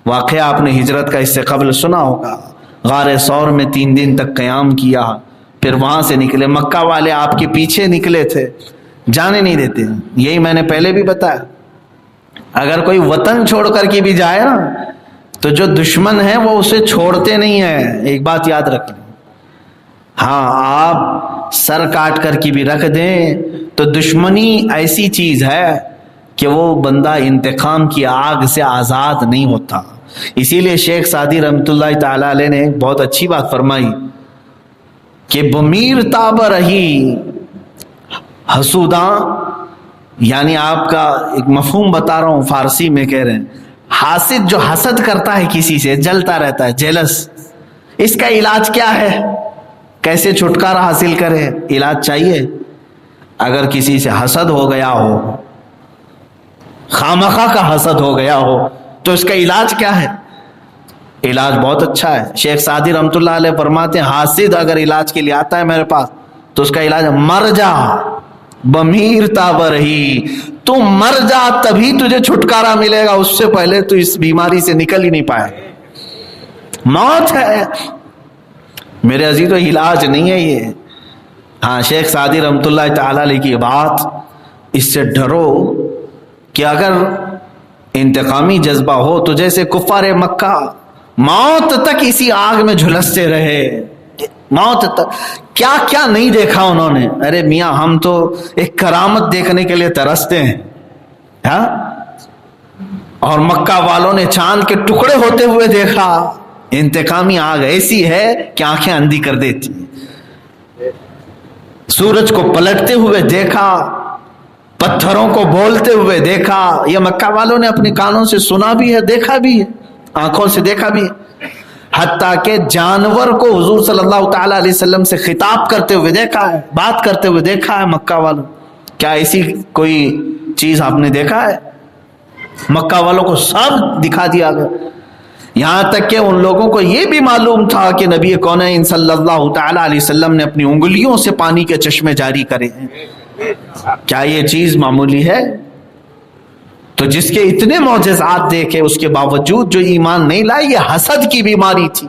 واقعہ آپ نے ہجرت کا اس سے قبل سنا ہوگا، غار ثور میں 3 دن تک قیام کیا، پھر وہاں سے نکلے۔ مکہ والے آپ کے پیچھے نکلے تھے، جانے نہیں دیتے، یہی میں نے پہلے بھی بتایا۔ اگر کوئی وطن چھوڑ کر کے بھی جائے نا تو جو دشمن ہے وہ اسے چھوڑتے نہیں ہیں، ایک بات یاد رکھ لیں۔ ہاں، آپ سر کاٹ کر کے بھی رکھ دیں تو دشمنی ایسی چیز ہے کہ وہ بندہ انتقام کی آگ سے آزاد نہیں ہوتا۔ اسی لیے شیخ سعدی رحمۃ اللہ تعالی علیہ نے بہت اچھی بات فرمائی کہ بمیر تاب رہی حسوداں، یعنی آپ کا ایک مفہوم بتا رہا ہوں، فارسی میں کہہ رہے ہیں، حاسد جو حسد کرتا ہے کسی سے، جلتا رہتا ہے، جیلس، اس کا علاج کیا ہے؟ کیسے چھٹکارا حاصل کرے؟ علاج چاہیے۔ اگر کسی سے حسد ہو گیا ہو، خامخواہ کا حسد ہو گیا ہو، تو اس کا علاج کیا ہے؟ علاج بہت اچھا ہے۔ شیخ سعدی رحمۃ اللہ علیہ فرماتے ہیں حاسد اگر علاج کے لیے آتا ہے میرے پاس تو اس کا علاج ہے مر جا بمیر تاب رہی، تو مر جا تبھی تجھے چھٹکارا ملے گا، اس سے پہلے تو اس بیماری سے نکل ہی نہیں پائے۔ موت ہے میرے عزیزو، علاج نہیں ہے یہ۔ ہاں، شیخ سعدی رحمۃ اللہ تعالی علیہ کی بات، اس سے ڈرو کہ اگر انتقامی جذبہ ہو تو جیسے کفار مکہ موت تک اسی آگ میں جھلستے رہے، موت تک کیا کیا نہیں دیکھا انہوں نے۔ ارے میاں، ہم تو ایک کرامت دیکھنے کے لیے ترستے ہیں، ہاں، اور مکہ والوں نے چاند کے ٹکڑے ہوتے ہوئے دیکھا۔ انتقامی آگ ایسی ہے کہ آنکھیں اندھی کر دیتی، سورج کو پلٹتے ہوئے دیکھا، پتھروں کو بولتے ہوئے دیکھا۔ یہ مکہ والوں نے اپنے کانوں سے سنا بھی ہے، دیکھا بھی ہے، آنکھوں سے دیکھا بھی ہے، حتیٰ کہ جانور کو حضور صلی اللہ تعالی علیہ وسلم سے خطاب کرتے ہوئے دیکھا ہے، بات کرتے ہوئے دیکھا ہے مکہ والوں۔ کیا ایسی کوئی چیز آپ نے دیکھا ہے؟ مکہ والوں کو سب دکھا دیا گیا، یہاں تک کہ ان لوگوں کو یہ بھی معلوم تھا کہ نبی کونین صلی اللہ تعالی علیہ وسلم نے اپنی انگلیوں سے پانی کے چشمے جاری کرے ہیں۔ کیا یہ چیز معمولی ہے؟ تو جس کے اتنے معجزات دیکھے اس کے باوجود جو ایمان نہیں لائے، یہ حسد کی بیماری تھی،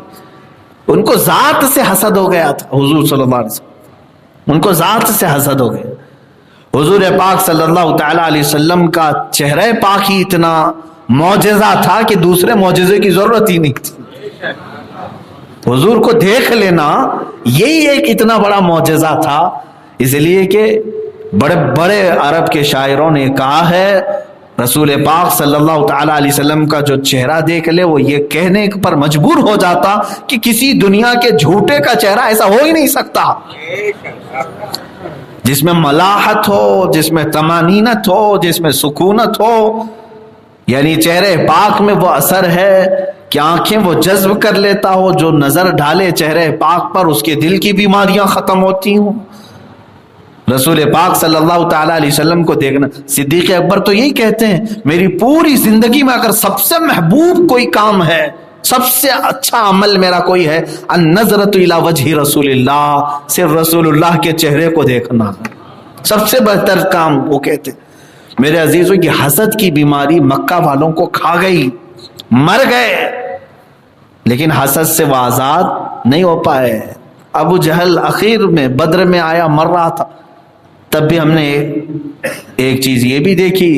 ان کو ذات سے حسد ہو گیا تھا۔ حضور صلی اللہ علیہ وسلم ان کو ذات سے حسد ہو گیا، حضور پاک صلی اللہ تعالی علیہ وسلم کا چہرہ پاک ہی اتنا معجزہ تھا کہ دوسرے معجزے کی ضرورت ہی نہیں تھی. حضور کو دیکھ لینا یہی ایک اتنا بڑا معجزہ تھا. اس لیے کہ بڑے بڑے عرب کے شاعروں نے کہا ہے رسول پاک صلی اللہ تعالی علیہ وسلم کا جو چہرہ دیکھ لے وہ یہ کہنے پر مجبور ہو جاتا کہ کسی دنیا کے جھوٹے کا چہرہ ایسا ہو ہی نہیں سکتا جس میں ملاحت ہو، جس میں طمانینت ہو، جس میں سکونت ہو. یعنی چہرے پاک میں وہ اثر ہے کہ آنکھیں وہ جذب کر لیتا ہو، جو نظر ڈالے چہرے پاک پر اس کے دل کی بیماریاں ختم ہوتی ہوں. رسول پاک صلی اللہ تعالی علیہ وسلم کو دیکھنا. صدیق اکبر تو یہی کہتے ہیں میری پوری زندگی میں اگر سب سے محبوب کوئی کام ہے، سب سے اچھا عمل میرا کوئی ہے، النظرۃ الی وجہ رسول اللہ، صرف رسول اللہ کے چہرے کو دیکھنا سب سے بہتر کام. وہ کہتے میرے عزیزوں کی حسد کی بیماری مکہ والوں کو کھا گئی، مر گئے، لیکن حسد سے وہ آزاد نہیں ہو پائے. ابو جہل اخیر میں بدر میں آیا، مر رہا تھا، تب بھی ہم نے ایک چیز یہ بھی دیکھی،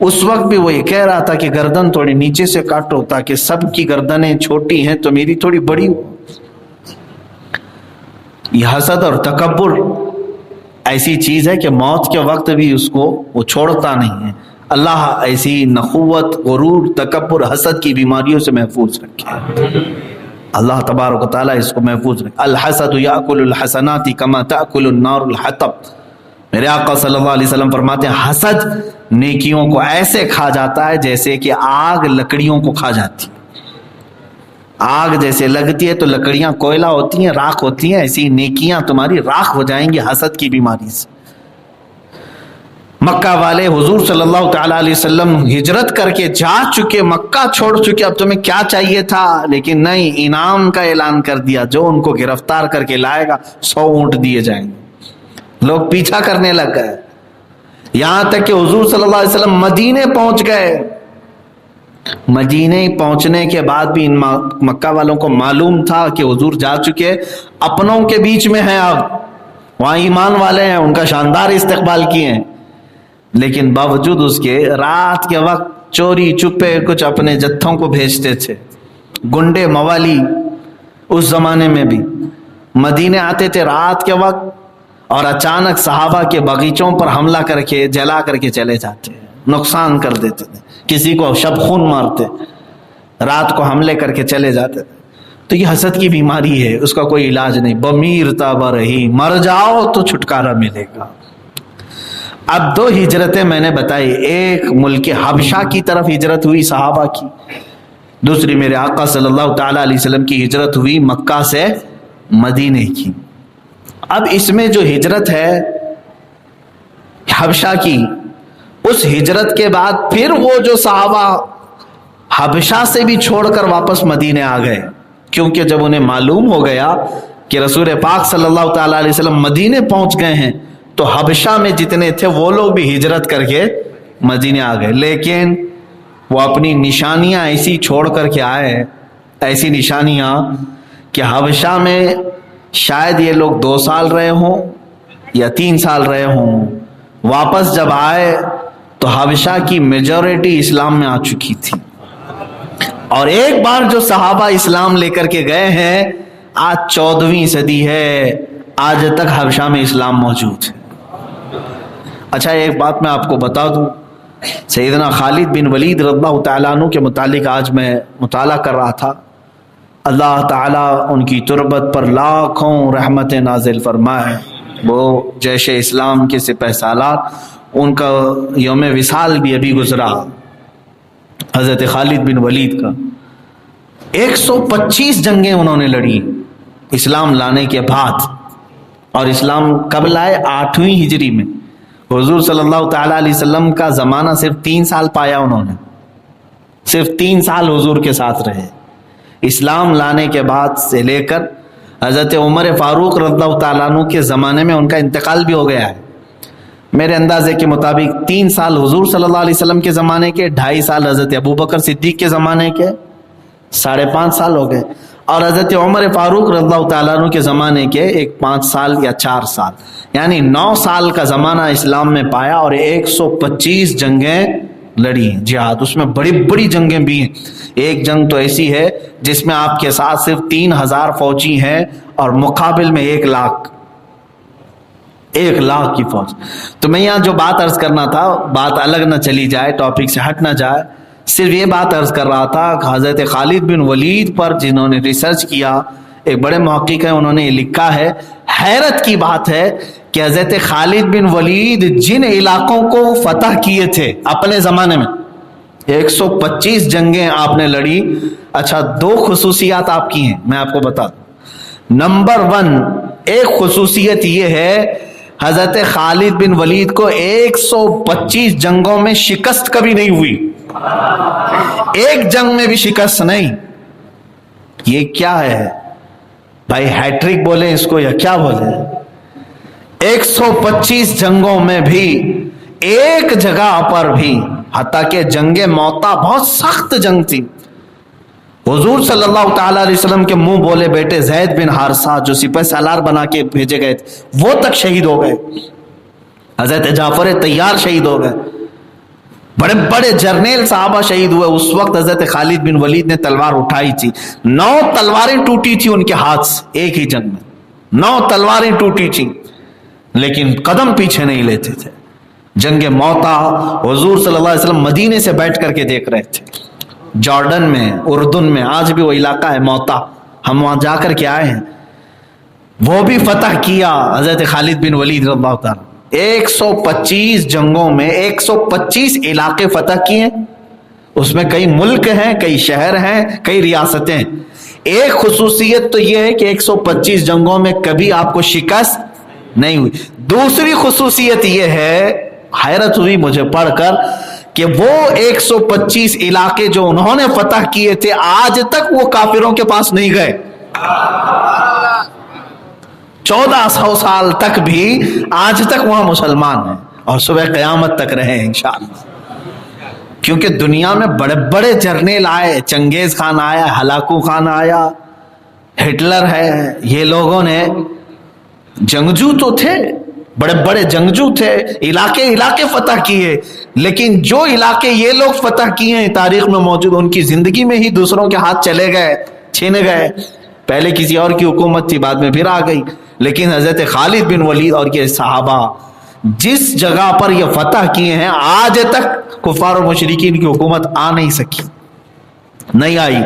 اس وقت بھی وہ یہ کہہ رہا تھا کہ گردن تھوڑی نیچے سے کاٹو تاکہ سب کی گردنیں چھوٹی ہیں تو میری تھوڑی بڑی ہو. یہ حسد اور تکبر ایسی چیز ہے کہ موت کے وقت بھی اس کو وہ چھوڑتا نہیں ہے. اللہ ایسی نخوت، غرور، تکبر، حسد کی بیماریوں سے محفوظ رکھے. اللہ تبارک و تعالیٰ اس کو محفوظ رکھے. الحسد یاکل الحسنات کما تاکل النار الحطب. میرے آقا صلی اللہ علیہ وسلم فرماتے ہیں حسد نیکیوں کو ایسے کھا جاتا ہے جیسے کہ آگ لکڑیوں کو کھا جاتی. آگ جیسے لگتی ہے تو لکڑیاں کوئلہ ہوتی ہیں، راکھ ہوتی ہیں، ایسی نیکیاں تمہاری راکھ ہو جائیں گی حسد کی بیماری سے. مکہ والے حضور صلی اللہ تعالی علیہ وسلم ہجرت کر کے جا چکے، مکہ چھوڑ چکے، اب تمہیں کیا چاہیے تھا؟ لیکن نہیں، انعام کا اعلان کر دیا، جو ان کو گرفتار کر کے لائے گا 100 اونٹ دیے جائیں گے. لوگ پیچھا کرنے لگ گئے، یہاں تک کہ حضور صلی اللہ علیہ وسلم مدینے پہنچ گئے. مدینے پہنچنے کے بعد بھی ان مکہ والوں کو معلوم تھا کہ حضور جا چکے، اپنوں کے بیچ میں ہیں، اب وہاں ایمان والے ہیں، ان کا شاندار استقبال کیے ہیں. لیکن باوجود اس کے رات کے وقت چوری چپے کچھ اپنے جتھوں کو بھیجتے تھے. گنڈے موالی اس زمانے میں بھی مدینے آتے تھے رات کے وقت اور اچانک صحابہ کے باغیچوں پر حملہ کر کے جلا کر کے چلے جاتے، نقصان کر دیتے تھے، کسی کو شب خون مارتے، رات کو حملے کر کے چلے جاتے تھے. تو یہ حسد کی بیماری ہے، اس کا کوئی علاج نہیں. بمیر تابہ رہی، مر جاؤ تو چھٹکارا ملے گا. اب 2 ہجرتیں میں نے بتائی، ایک ملک حبشہ کی طرف ہجرت ہوئی صحابہ کی، دوسری میرے آقا صلی اللہ تعالی علیہ وسلم کی ہجرت ہوئی مکہ سے مدینے کی. اب اس میں جو ہجرت ہے حبشہ کی، اس ہجرت کے بعد پھر وہ جو صحابہ حبشہ سے بھی چھوڑ کر واپس مدینے آ گئے، کیونکہ جب انہیں معلوم ہو گیا کہ رسول پاک صلی اللہ تعالی علیہ وسلم مدینے پہنچ گئے ہیں، تو حبشہ میں جتنے تھے وہ لوگ بھی ہجرت کر کے مدینے آ گئے. لیکن وہ اپنی نشانیاں ایسی چھوڑ کر کے آئے، ایسی نشانیاں کہ حبشہ میں شاید یہ لوگ 2 سال رہے ہوں یا 3 سال رہے ہوں. واپس جب آئے تو حبشہ کی میجورٹی اسلام میں آ چکی تھی، اور ایک بار جو صحابہ اسلام لے کر کے گئے ہیں، آج 14ویں صدی ہے، آج تک حبشہ میں اسلام موجود ہے. اچھا ایک بات میں آپ کو بتا دوں، سیدنا خالد بن ولید رضی اللہ تعالیٰ عنہ کے متعلق آج میں مطالعہ کر رہا تھا. اللہ تعالیٰ ان کی تربت پر لاکھوں رحمت نازل فرمائے. وہ جیش اسلام کے سپہ سالار، ان کا یوم وصال بھی ابھی گزرا، حضرت خالد بن ولید کا. 125 جنگیں انہوں نے لڑی اسلام لانے کے بعد. اور اسلام کب لائے؟ 8ویں ہجری میں. حضور صلی اللہ تعالیٰ علیہ وسلم کا زمانہ صرف 3 سال پایا انہوں نے، صرف 3 سال حضور کے ساتھ رہے. اسلام لانے کے بعد سے لے کر حضرت عمر فاروق رضی اللہ تعالیٰ عنہ کے زمانے میں ان کا انتقال بھی ہو گیا ہے. میرے اندازے کے مطابق 3 سال حضور صلی اللہ علیہ وسلم کے زمانے کے، 2.5 سال حضرت ابوبکر صدیق کے زمانے کے، 5.5 سال ہو گئے. اور حضرت عمر فاروق رضی اللہ تعالیٰ عنہ کے زمانے کے 5 سال یا 4 سال، یعنی 9 سال کا زمانہ اسلام میں پایا، اور 125 جنگیں لڑی ہیں جہاد. اس میں بڑی بڑی جنگیں بھی ہیں. ایک جنگ تو ایسی ہے جس میں آپ کے ساتھ صرف 3000 فوجی ہیں اور مقابل میں 1 لاکھ کی فوج. تو میں یہاں جو بات عرض کرنا تھا، بات الگ نہ چلی جائے، ٹاپک سے ہٹ نہ جائے، صرف یہ بات عرض کر رہا تھا کہ حضرت خالد بن ولید پر جنہوں نے ریسرچ کیا، ایک بڑے محقق ہیں، انہوں نے یہ لکھا ہے، حیرت کی بات ہے کہ حضرت خالد بن ولید جن علاقوں کو فتح کیے تھے اپنے زمانے میں، 125 جنگیں آپ نے لڑی. اچھا، 2 خصوصیات آپ کی ہیں، میں آپ کو بتا دوں. نمبر 1، ایک خصوصیت یہ ہے حضرت خالد بن ولید کو 125 جنگوں میں شکست کبھی نہیں ہوئی، ایک جنگ میں بھی شکست نہیں. یہ کیا ہے بھائی؟ ہیٹرک بولے اس کو یا کیا بولے؟ 125 جنگوں میں بھی ایک جگہ پر بھی، حتیٰ کہ جنگ موتا بہت سخت جنگ تھی، حضور صلی اللہ تعالیٰ علیہ وسلم کے منہ بولے بیٹے زید بن حارثہ جو سپہ سالار بنا کے بھیجے گئے تھے، وہ تک شہید ہو گئے. حضرت جعفر طیار شہید ہو گئے، بڑے بڑے جرنیل صحابہ شہید ہوئے. اس وقت حضرت خالد بن ولید نے تلوار اٹھائی تھی، 9 تلواریں ٹوٹی تھی ان کے ہاتھ سے ایک ہی جنگ میں، 9 تلواریں ٹوٹی تھی، لیکن قدم پیچھے نہیں لیتے تھے. جنگ موتا حضور صلی اللہ علیہ وسلم مدینے سے بیٹھ کر کے دیکھ رہے تھے. جارڈن میں، اردن میں آج بھی وہ علاقہ ہے موتا، ہم وہاں جا کر کے آئے ہیں. وہ بھی فتح کیا حضرت خالد بن ولید رضی اللہ تعالیٰ. 125 جنگوں میں 125 علاقے فتح کیے. اس میں کئی ملک ہیں، کئی شہر ہیں، کئی ریاستیں. ایک خصوصیت تو یہ ہے کہ 125 جنگوں میں کبھی آپ کو شکست نہیں ہوئی. دوسری خصوصیت یہ ہے، حیرت ہوئی مجھے پڑھ کر، کہ وہ 125 علاقے جو انہوں نے فتح کیے تھے آج تک وہ کافروں کے پاس نہیں گئے. 1400 سال تک بھی آج تک وہاں مسلمان ہیں، اور صبح قیامت تک رہے انشاءاللہ. کیونکہ دنیا میں بڑے بڑے جرنیل آئے، چنگیز خان آیا، ہلاکو خان آیا، ہٹلر ہے، یہ لوگوں نے جنگجو تو تھے، بڑے بڑے جنگجو تھے، علاقے فتح کیے. لیکن جو علاقے یہ لوگ فتح کیے ہیں تاریخ میں موجود، ان کی زندگی میں ہی دوسروں کے ہاتھ چلے گئے، چھین گئے. پہلے کسی اور کی حکومت تھی، بعد میں پھر آ گئی. لیکن حضرت خالد بن ولید اور یہ صحابہ جس جگہ پر یہ فتح کیے ہیں آج تک کفار و مشرکین کی حکومت آ نہیں سکی، نہیں آئی.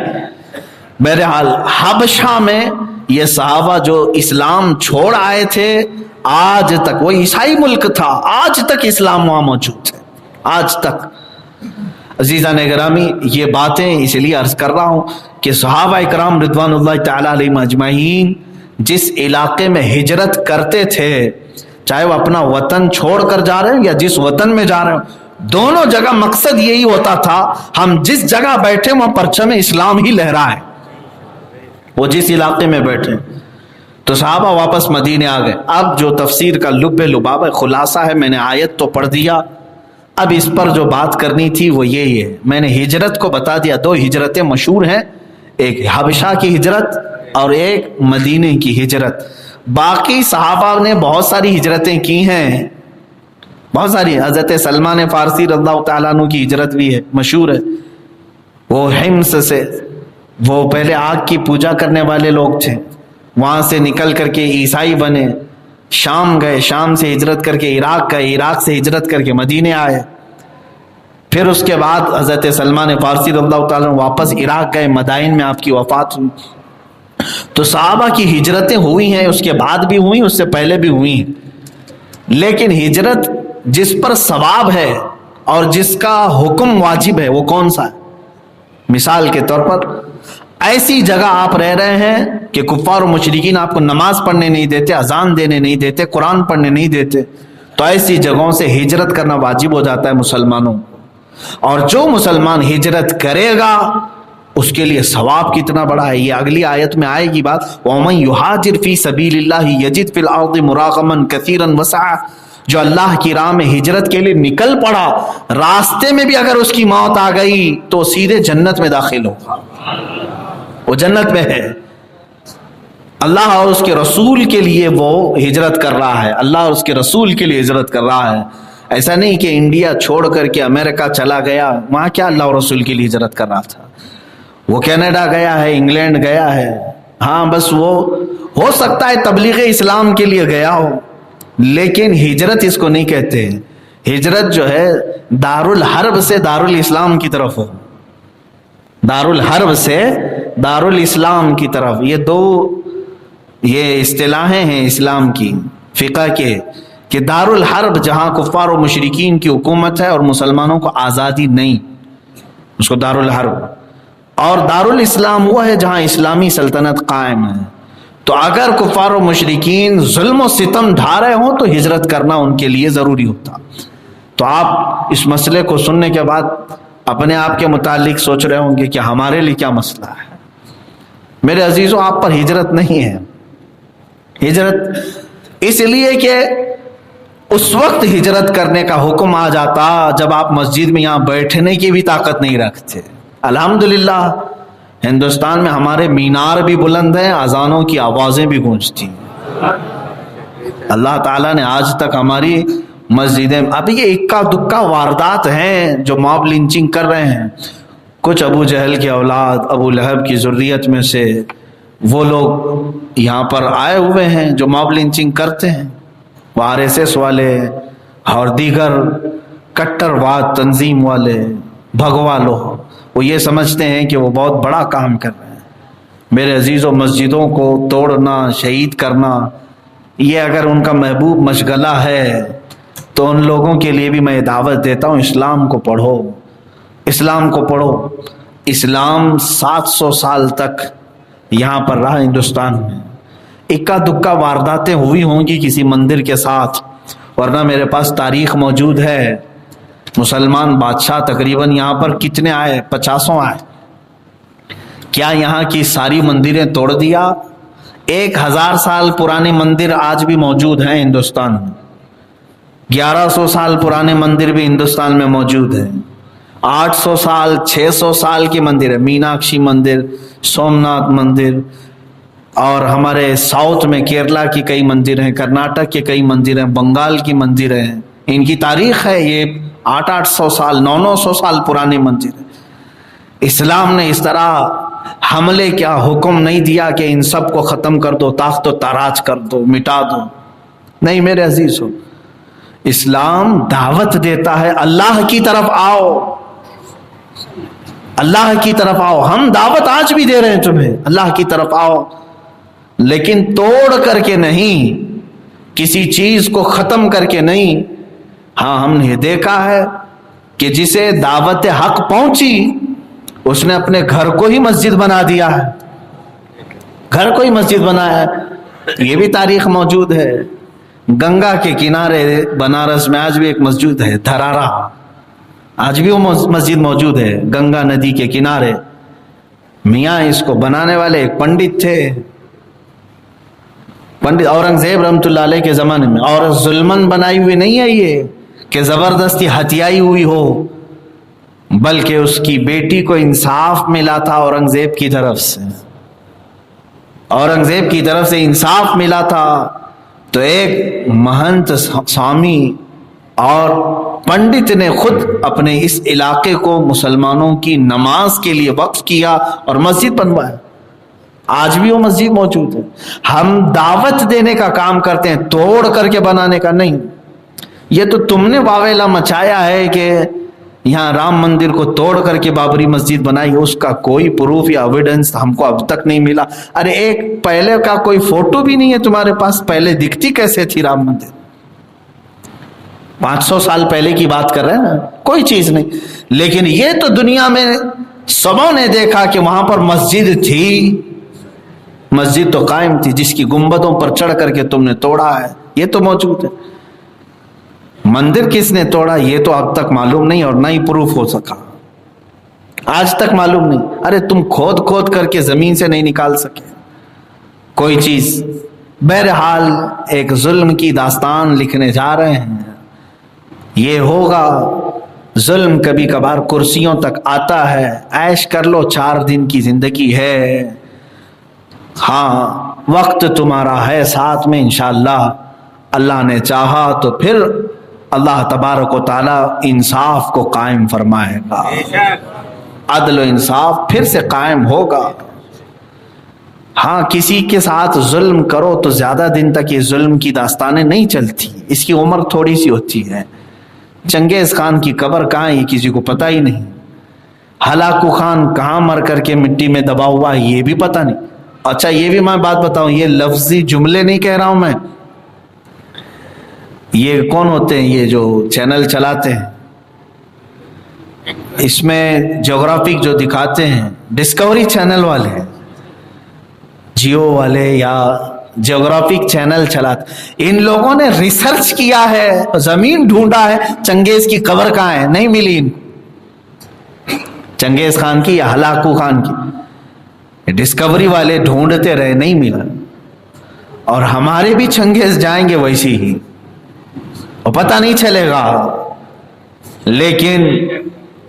بہرحال حبشہ میں یہ صحابہ جو اسلام چھوڑ آئے تھے، آج تک، وہ عیسائی ملک تھا، آج تک اسلام وہاں موجود ہے، آج تک. عزیزان گرامی، یہ باتیں اس لیے عرض کر رہا ہوں کہ صحابہ اکرام رضوان اللہ تعالی علیہم اجمعین جس علاقے میں ہجرت کرتے تھے، چاہے وہ اپنا وطن چھوڑ کر جا رہے ہیں یا جس وطن میں جا رہے ہیں، دونوں جگہ مقصد یہی ہوتا تھا، ہم جس جگہ بیٹھے وہاں پرچم اسلام ہی لہرائے. وہ جس علاقے میں بیٹھے، تو صحابہ واپس مدینے آ گئے. اب جو تفسیر کا لب لباب خلاصہ ہے، میں نے آیت تو پڑھ دیا، اب اس پر جو بات کرنی تھی وہ یہی ہے. میں نے ہجرت کو بتا دیا، 2 ہجرتیں مشہور ہیں، ایک حبشہ کی ہجرت اور ایک مدینے کی ہجرت. باقی صحابہ نے بہت ساری ہجرتیں کی ہیں، بہت ساری. حضرت سلمان فارسی رضی اللہ تعالیٰ عنہ کی ہجرت بھی ہے، مشہور ہے. وہ حمص سے، وہ پہلے آگ کی پوجا کرنے والے لوگ تھے، وہاں سے نکل کر کے عیسائی بنے، شام گئے، شام سے ہجرت کر کے عراق گئے، عراق سے ہجرت کر کے مدینے آئے. پھر اس کے بعد حضرت سلمان فارسی رضی اللہ تعالیٰ واپس عراق گئے، مدائن میں آپ کی وفات ہوئی. تو صحابہ کی ہجرتیں ہوئی ہیں، اس کے بعد بھی ہوئی، اس سے پہلے بھی ہوئی ہیں. لیکن ہجرت جس پر ثواب ہے اور جس کا حکم واجب ہے وہ کون سا ہے؟ مثال کے طور پر ایسی جگہ آپ رہ رہے ہیں کہ کفار و مشرکین آپ کو نماز پڑھنے نہیں دیتے، اذان دینے نہیں دیتے، قرآن پڑھنے نہیں دیتے، تو ایسی جگہوں سے ہجرت کرنا واجب ہو جاتا ہے مسلمانوں. اور جو مسلمان ہجرت کرے گا اس کے لیے ثواب کتنا بڑا ہے، یہ اگلی آیت میں آئے گی بات. وَمَن يُهَاجِرْ فِي سَبِيلِ اللَّهِ يَجِدْ فِي الْأَرْضِ مُرَاغَمًا كَثِيرًا وَسَعًا. جو اللہ کی راہ میں ہجرت کے لیے نکل پڑا، راستے میں بھی اگر اس کی موت آ گئی تو سیدھے جنت میں داخل ہوگا، وہ جنت میں ہے. اللہ اور اس کے رسول کے لیے وہ ہجرت کر رہا ہے، اللہ اور اس کے رسول کے لیے ہجرت کر رہا ہے۔ ایسا نہیں کہ انڈیا چھوڑ کر کے امریکہ چلا گیا، وہاں کیا اللہ اور رسول کے لیے ہجرت کر رہا تھا؟ وہ کینیڈا گیا ہے، انگلینڈ گیا ہے، ہاں بس وہ ہو سکتا ہے تبلیغ اسلام کے لیے گیا ہو، لیکن ہجرت اس کو نہیں کہتے۔ ہجرت جو ہے دارالحرب سے دارالاسلام کی طرف ہو، دارالحرب سے دارالاسلام کی طرف، یہ اصطلاحیں ہیں اسلام کی، فقہ کے، کہ دارالحرب جہاں کفار و مشرکین کی حکومت ہے اور مسلمانوں کو آزادی نہیں، اس کو دارالحرب، اور دارالاسلام وہ ہے جہاں اسلامی سلطنت قائم ہے۔ تو اگر کفار و مشرکین ظلم و ستم ڈھا رہے ہوں تو ہجرت کرنا ان کے لیے ضروری ہوتا۔ تو آپ اس مسئلے کو سننے کے بعد اپنے آپ کے متعلق سوچ رہے ہوں گے کہ ہمارے لیے کیا مسئلہ ہے۔ میرے عزیزوں، آپ پر ہجرت نہیں ہے۔ ہجرت اس لیے کہ اس وقت ہجرت کرنے کا حکم آ جاتا جب آپ مسجد میں یہاں بیٹھنے کی بھی طاقت نہیں رکھتے۔ الحمدللہ ہندوستان میں ہمارے مینار بھی بلند ہیں، اذانوں کی آوازیں بھی گونجتی ہیں۔ اللہ تعالیٰ نے آج تک ہماری مسجدیں، اب یہ اکا دکا واردات ہیں جو موب لنچنگ کر رہے ہیں، کچھ ابو جہل کی اولاد، ابو لہب کی ذریت میں سے وہ لوگ یہاں پر آئے ہوئے ہیں جو موب لنچنگ کرتے ہیں، وہ RSS والے اور دیگر کٹر واد تنظیم والے بھگوا لوگ، وہ یہ سمجھتے ہیں کہ وہ بہت بڑا کام کر رہے ہیں۔ میرے عزیزوں، مسجدوں کو توڑنا، شہید کرنا، یہ اگر ان کا محبوب مشغلہ ہے تو ان لوگوں کے لیے بھی میں دعوت دیتا ہوں، اسلام کو پڑھو، اسلام کو پڑھو۔ اسلام 700 سال تک یہاں پر رہا ہندوستان میں۔ اکا دکا وارداتیں ہوئی ہوں گی کسی مندر کے ساتھ، ورنہ میرے پاس تاریخ موجود ہے۔ مسلمان بادشاہ تقریباً یہاں پر کتنے آئے؟ 50 آئے۔ کیا یہاں کی ساری مندریں توڑ دیا؟ 1000 سال پرانے مندر آج بھی موجود ہیں ہندوستان میں، 1100 سال پرانے مندر بھی ہندوستان میں موجود ہیں، 800 سال 600 سال کے مندر ہے، میناکشی مندر، سومناتھ مندر، اور ہمارے ساؤتھ میں کیرلا کی کئی مندر ہیں، کرناٹک کے کئی مندر ہیں، بنگال کی مندر ہیں، ان کی تاریخ ہے، یہ 800 سال 900 سال پرانے مندر ہیں۔ اسلام نے اس طرح حملے کیا حکم نہیں دیا کہ ان سب کو ختم کر دو، تاخت و تاراج کر دو، مٹا دو، نہیں میرے عزیز ہو۔ اسلام دعوت دیتا ہے، اللہ کی طرف آؤ، اللہ کی طرف آؤ۔ ہم دعوت آج بھی دے رہے ہیں تمہیں، اللہ کی طرف آؤ، لیکن توڑ کر کے نہیں، کسی چیز کو ختم کر کے نہیں۔ ہاں ہم نے دیکھا ہے کہ جسے دعوت حق پہنچی اس نے اپنے گھر کو ہی مسجد بنا دیا ہے، گھر کو ہی مسجد بنایا ہے، یہ بھی تاریخ موجود ہے۔ گنگا کے کنارے بنارس میں آج بھی ایک مسجد ہے، دھرارا، آج بھی وہ مسجد موجود ہے گنگا ندی کے کنارے۔ میاں اس کو بنانے والے ایک پنڈت تھے، پنڈت اورنگزیب رحمۃ اللہ علیہ کے زمانے میں، اور ظلمن بنائی ہوئی نہیں ہے یہ کہ زبردستی ہتھیائی ہوئی ہو، بلکہ اس کی بیٹی کو انصاف ملا تھا اورنگزیب کی طرف سے، اورنگزیب کی طرف سے انصاف ملا تھا، تو ایک مہنت سوامی اور پنڈت نے خود اپنے اس علاقے کو مسلمانوں کی نماز کے لیے وقف کیا اور مسجد بنوایا۔ آج بھی وہ مسجد موجود ہے۔ ہم دعوت دینے کا کام کرتے ہیں، توڑ کر کے بنانے کا نہیں۔ یہ تو تم نے واویلا مچایا ہے کہ یہاں رام مندر کو توڑ کر کے بابری مسجد بنائی، اس کا کوئی پروف یا ایویڈنس ہم کو اب تک نہیں ملا۔ ارے ایک پہلے کا کوئی فوٹو بھی نہیں ہے تمہارے پاس، پہلے دکھتی کیسے تھی رام مندر؟ 500 سال پہلے کی بات کر رہے ہیں نا، کوئی چیز نہیں۔ لیکن یہ تو دنیا میں سبوں نے دیکھا کہ وہاں پر مسجد تھی، مسجد تو قائم تھی، جس کی گنبدوں پر چڑھ کر کے تم نے توڑا ہے، یہ تو موجود ہے۔ مندر کس نے توڑا یہ تو اب تک معلوم نہیں، اور نہ ہی پروف ہو سکا، آج تک معلوم نہیں۔ ارے تم کھود کھود کر کے زمین سے نہیں نکال سکے کوئی چیز۔ بہرحال ایک ظلم کی داستان لکھنے جا رہے ہیں، یہ ہوگا۔ ظلم کبھی کبھار کرسیوں تک آتا ہے، عیش کر لو، 4 دن کی زندگی ہے۔ ہاں وقت تمہارا ہے ساتھ میں انشاءاللہ، اللہ نے چاہا تو پھر اللہ تبارک و تعالیٰ انصاف کو قائم فرمائے گا، عدل و انصاف پھر سے قائم ہوگا۔ ہاں کسی کے ساتھ ظلم کرو تو زیادہ دن تک یہ ظلم کی داستانیں نہیں چلتی، اس کی عمر تھوڑی سی ہوتی ہے۔ چنگیز خان کی قبر کہاں ہے یہ کسی کو پتہ ہی نہیں، ہلاکو خان کہاں مر کر کے مٹی میں دبا ہوا ہے یہ بھی پتہ نہیں۔ اچھا یہ بھی میں بات بتاؤں، یہ لفظی جملے نہیں کہہ رہا ہوں میں، یہ کون ہوتے ہیں یہ جو چینل چلاتے ہیں، اس میں جغرافک جو دکھاتے ہیں، ڈسکوری چینل والے، جیو والے یا جغرافک چینل چلاتے، ان لوگوں نے ریسرچ کیا ہے، زمین ڈھونڈا ہے، چنگیز کی قبر کہاں ہے، نہیں ملی ان کو، چنگیز خان کی یا ہلاکو خان کی، ڈسکوری والے ڈھونڈتے رہے نہیں ملا۔ اور ہمارے بھی چنگیز جائیں گے ویسی ہی، اور پتہ نہیں چلے گا۔ لیکن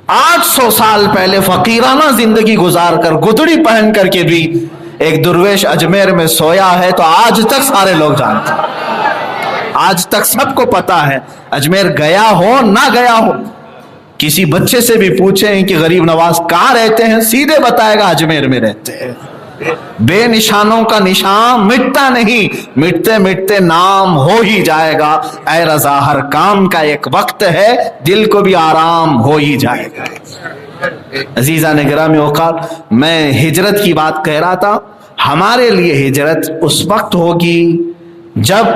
800 سال پہلے فقیرانہ زندگی گزار کر گدڑی پہن کر کے بھی ایک درویش اجمیر میں سویا ہے، تو آج تک سارے لوگ جانتے ہیں، آج تک سب کو پتا ہے۔ اجمیر گیا ہو نہ گیا ہو، کسی بچے سے بھی پوچھیں کہ غریب نواز کہاں رہتے ہیں، سیدھے بتائے گا اجمیر میں رہتے ہیں۔ بے نشانوں کا نشان مٹتا نہیں، مٹتے مٹتے نام ہو ہی جائے گا۔ اے رضا ہر کام کا ایک وقت ہے، دل کو بھی آرام ہو ہی جائے گا۔ عزیزان گرامی اوقات، میں ہجرت کی بات کہہ رہا تھا، ہمارے لیے ہجرت اس وقت ہوگی جب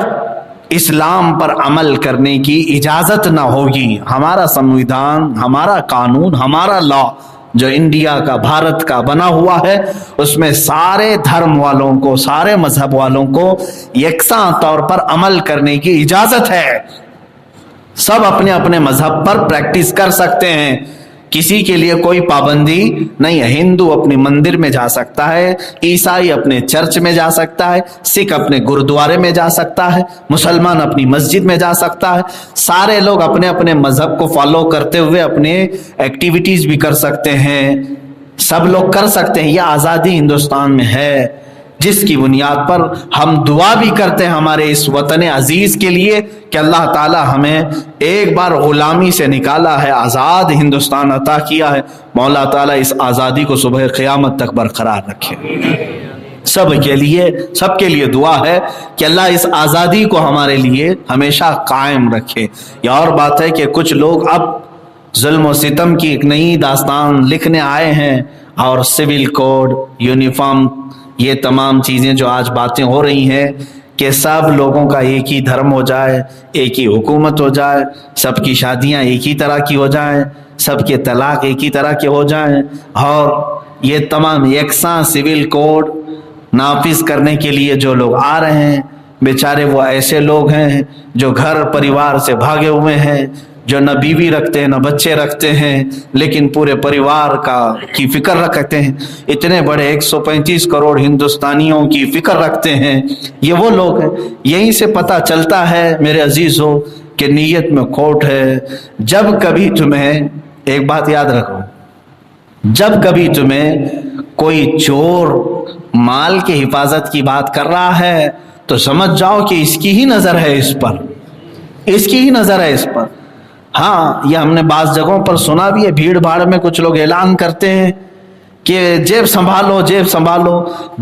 اسلام پر عمل کرنے کی اجازت نہ ہوگی۔ ہمارا سنویدھان، ہمارا قانون، ہمارا لا جو انڈیا کا، بھارت کا بنا ہوا ہے، اس میں سارے دھرم والوں کو، سارے مذہب والوں کو یکساں طور پر عمل کرنے کی اجازت ہے۔ سب اپنے اپنے مذہب پر پریکٹس کر سکتے ہیں، کسی کے لیے کوئی پابندی نہیں ہے۔ ہندو اپنی مندر میں جا سکتا ہے، عیسائی اپنے چرچ میں جا سکتا ہے، سکھ اپنے گرودوارے میں جا سکتا ہے، مسلمان اپنی مسجد میں جا سکتا ہے۔ سارے لوگ اپنے اپنے مذہب کو فالو کرتے ہوئے اپنے ایکٹیویٹیز بھی کر سکتے ہیں، سب لوگ کر سکتے ہیں۔ یہ آزادی ہندوستان میں ہے، جس کی بنیاد پر ہم دعا بھی کرتے ہیں ہمارے اس وطن عزیز کے لیے کہ اللہ تعالی ہمیں ایک بار غلامی سے نکالا ہے، آزاد ہندوستان عطا کیا ہے، مولا تعالی اس آزادی کو صبح قیامت تک برقرار رکھے۔ سب کے لیے دعا ہے کہ اللہ اس آزادی کو ہمارے لیے ہمیشہ قائم رکھے۔ یہ اور بات ہے کہ کچھ لوگ اب ظلم و ستم کی ایک نئی داستان لکھنے آئے ہیں، اور سول کوڈ، یونیفارم، یہ تمام چیزیں جو آج باتیں ہو رہی ہیں کہ سب لوگوں کا ایک ہی دھرم ہو جائے، ایک ہی حکومت ہو جائے، سب کی شادیاں ایک ہی طرح کی ہو جائیں، سب کے طلاق ایک ہی طرح کے ہو جائیں، اور یہ تمام یکساں سول کوڈ نافذ کرنے کے لیے جو لوگ آ رہے ہیں، بیچارے وہ ایسے لوگ ہیں جو گھر پریوار سے بھاگے ہوئے ہیں، جو نہ بیوی رکھتے ہیں نہ بچے رکھتے ہیں، لیکن پورے پریوار کی فکر رکھتے ہیں۔ اتنے بڑے 135 کروڑ ہندوستانیوں کی فکر رکھتے ہیں، یہ وہ لوگ ہیں۔ یہیں سے پتہ چلتا ہے میرے عزیزو کہ نیت میں کھوٹ ہے۔ جب کبھی تمہیں ایک بات یاد رکھو، جب کبھی تمہیں کوئی چور مال کی حفاظت کی بات کر رہا ہے تو سمجھ جاؤ کہ اس کی ہی نظر ہے اس پر، اس کی ہی نظر ہے اس پر۔ ہاں یہ ہم نے بعض جگہوں پر سنا بھی ہے، بھیڑ بھاڑ میں کچھ لوگ اعلان کرتے ہیں کہ جیب سنبھالو جیب سنبھالو،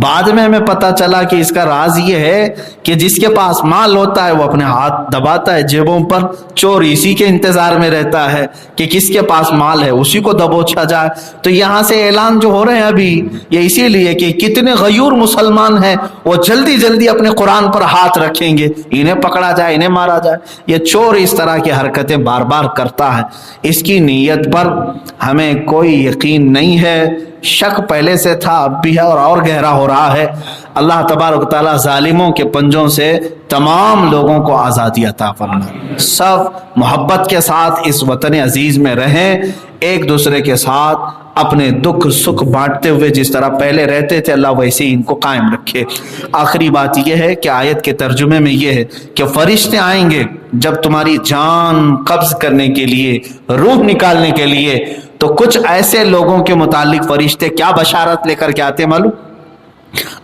بعد میں ہمیں پتہ چلا کہ اس کا راز یہ ہے کہ جس کے پاس مال ہوتا ہے وہ اپنے ہاتھ دباتا ہے جیبوں پر، چور اسی کے انتظار میں رہتا ہے کہ کس کے پاس مال ہے اسی کو دبوچا جائے۔ تو یہاں سے اعلان جو ہو رہے ہیں ابھی، یہ اسی لیے کہ کتنے غیور مسلمان ہیں وہ جلدی جلدی اپنے قرآن پر ہاتھ رکھیں گے، انہیں پکڑا جائے انہیں مارا جائے۔ یہ چور اس طرح کی حرکتیں بار بار کرتا ہے، اس کی نیت پر ہمیں کوئی یقین نہیں ہے، شک پہلے سے تھا اب بھی ہے اور گہرا ہو رہا ہے۔ اللہ تبارک تعالیٰ ظالموں کے پنجوں سے تمام لوگوں کو آزادی عطا فرمائے، سب محبت کے ساتھ اس وطن عزیز میں رہیں، ایک دوسرے کے ساتھ اپنے دکھ سکھ بانٹتے ہوئے جس طرح پہلے رہتے تھے اللہ ویسے ہی ان کو قائم رکھے۔ آخری بات یہ ہے کہ آیت کے ترجمے میں یہ ہے کہ فرشتے آئیں گے جب تمہاری جان قبض کرنے کے لیے، روح نکالنے کے لیے، تو کچھ ایسے لوگوں کے متعلق فرشتے کیا بشارت لے کر کے آتے معلوم؟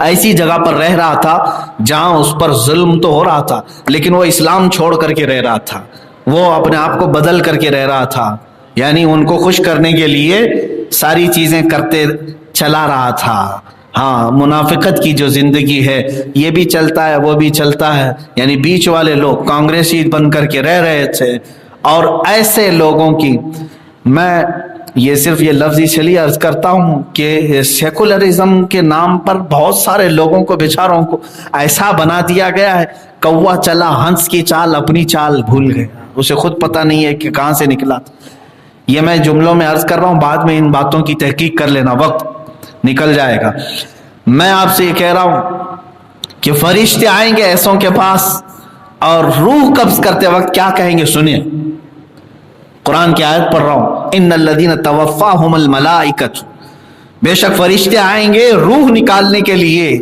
ایسی جگہ پر رہ رہا تھا جہاں اس پر ظلم تو ہو رہا تھا، لیکن وہ اسلام چھوڑ کر کے رہ رہا تھا، وہ اپنے آپ کو بدل کر کے رہ رہا تھا، یعنی ان کو خوش کرنے کے لیے ساری چیزیں کرتے چلا رہا تھا۔ ہاں، منافقت کی جو زندگی ہے یہ بھی چلتا ہے وہ بھی چلتا ہے، یعنی بیچ والے لوگ کانگریسی بن کر کے رہ رہے تھے۔ اور ایسے لوگوں کی میں یہ صرف یہ لفظ اس لیے عرض کرتا ہوں کہ سیکولرزم کے نام پر بہت سارے لوگوں کو بیچاروں کو ایسا بنا دیا گیا ہے، کوا چلا ہنس کی چال اپنی چال بھول گیا، اسے خود پتہ نہیں ہے کہ کہاں سے نکلا۔ یہ میں جملوں میں عرض کر رہا ہوں، بعد میں ان باتوں کی تحقیق کر لینا، وقت نکل جائے گا۔ میں آپ سے یہ کہہ رہا ہوں کہ فرشتے آئیں گے ایسوں کے پاس اور روح قبض کرتے وقت کیا کہیں گے، سنیں۔ قرآن کی آیت پڑھ رہا ہوں، ان الذین توفاہم الملائکۃ، بے شک فرشتے آئیں گے روح نکالنے کے لیے،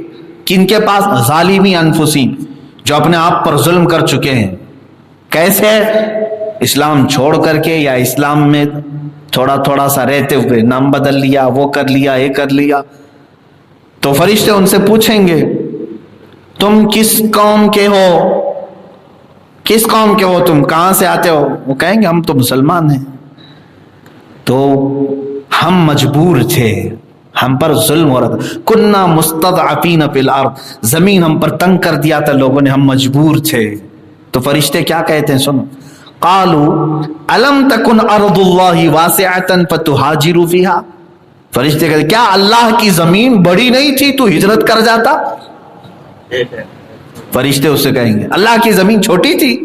کن کے پاس؟ ظالمی انفسہم، جو اپنے آپ پر ظلم کر چکے ہیں۔ کیسے؟ اسلام چھوڑ کر کے یا اسلام میں تھوڑا تھوڑا سا رہتے ہوئے، نام بدل لیا، وہ کر لیا، یہ کر لیا۔ تو فرشتے ان سے پوچھیں گے تم کس قوم کے ہو، کس قوم کے ہو تم، کہاں سے آتے ہو؟ وہ کہیں گے ہم تو مسلمان ہیں، تو ہم مجبور تھے، ہم پر ظلم ہو رہا تھا، کننا مستضعفین فی الارض، زمین ہم پر تنگ کر دیا تھا لوگوں نے، ہم مجبور تھے۔ تو فرشتے کیا کہتے ہیں، سنو، قالوا الم تکن ارض اللہ واسعۃ فتہاجروا فیہا، فرشتے کہتے ہیں کیا اللہ کی زمین بڑی نہیں تھی تو ہجرت کر جاتا؟ فرشتے اس سے کہیں گے اللہ کی زمین چھوٹی تھی،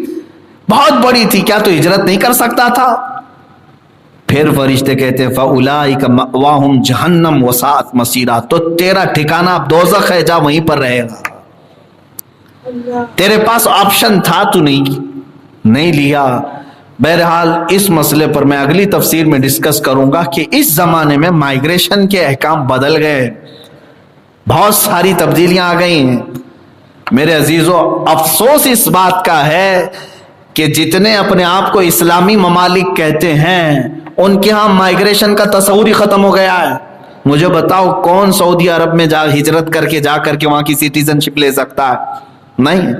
بہت بڑی تھی، کیا تو ہجرت نہیں کر سکتا تھا؟ پھر فرشتے کہتے ہیں فَأُولَٰئِكَ مَأْوَاهُمْ جَهَنَّمُ وَسَاءَتْ مَصِيرًا، تو تیرا ٹھکانہ دوزخ ہے، جا وہیں پر رہے گا، تیرے پاس آپشن تھا تو نہیں لیا۔ بہرحال اس مسئلے پر میں اگلی تفسیر میں ڈسکس کروں گا کہ اس زمانے میں مائیگریشن کے احکام بدل گئے، بہت ساری تبدیلیاں آ گئی ہیں میرے عزیزو۔ افسوس اس بات کا ہے کہ جتنے اپنے آپ کو اسلامی ممالک کہتے ہیں ان کے ہاں مائیگریشن کا تصور ہی ختم ہو گیا ہے۔ مجھے بتاؤ کون سعودی عرب میں ہجرت کر کے وہاں کی سٹیزن شپ لے سکتا ہے؟ نہیں،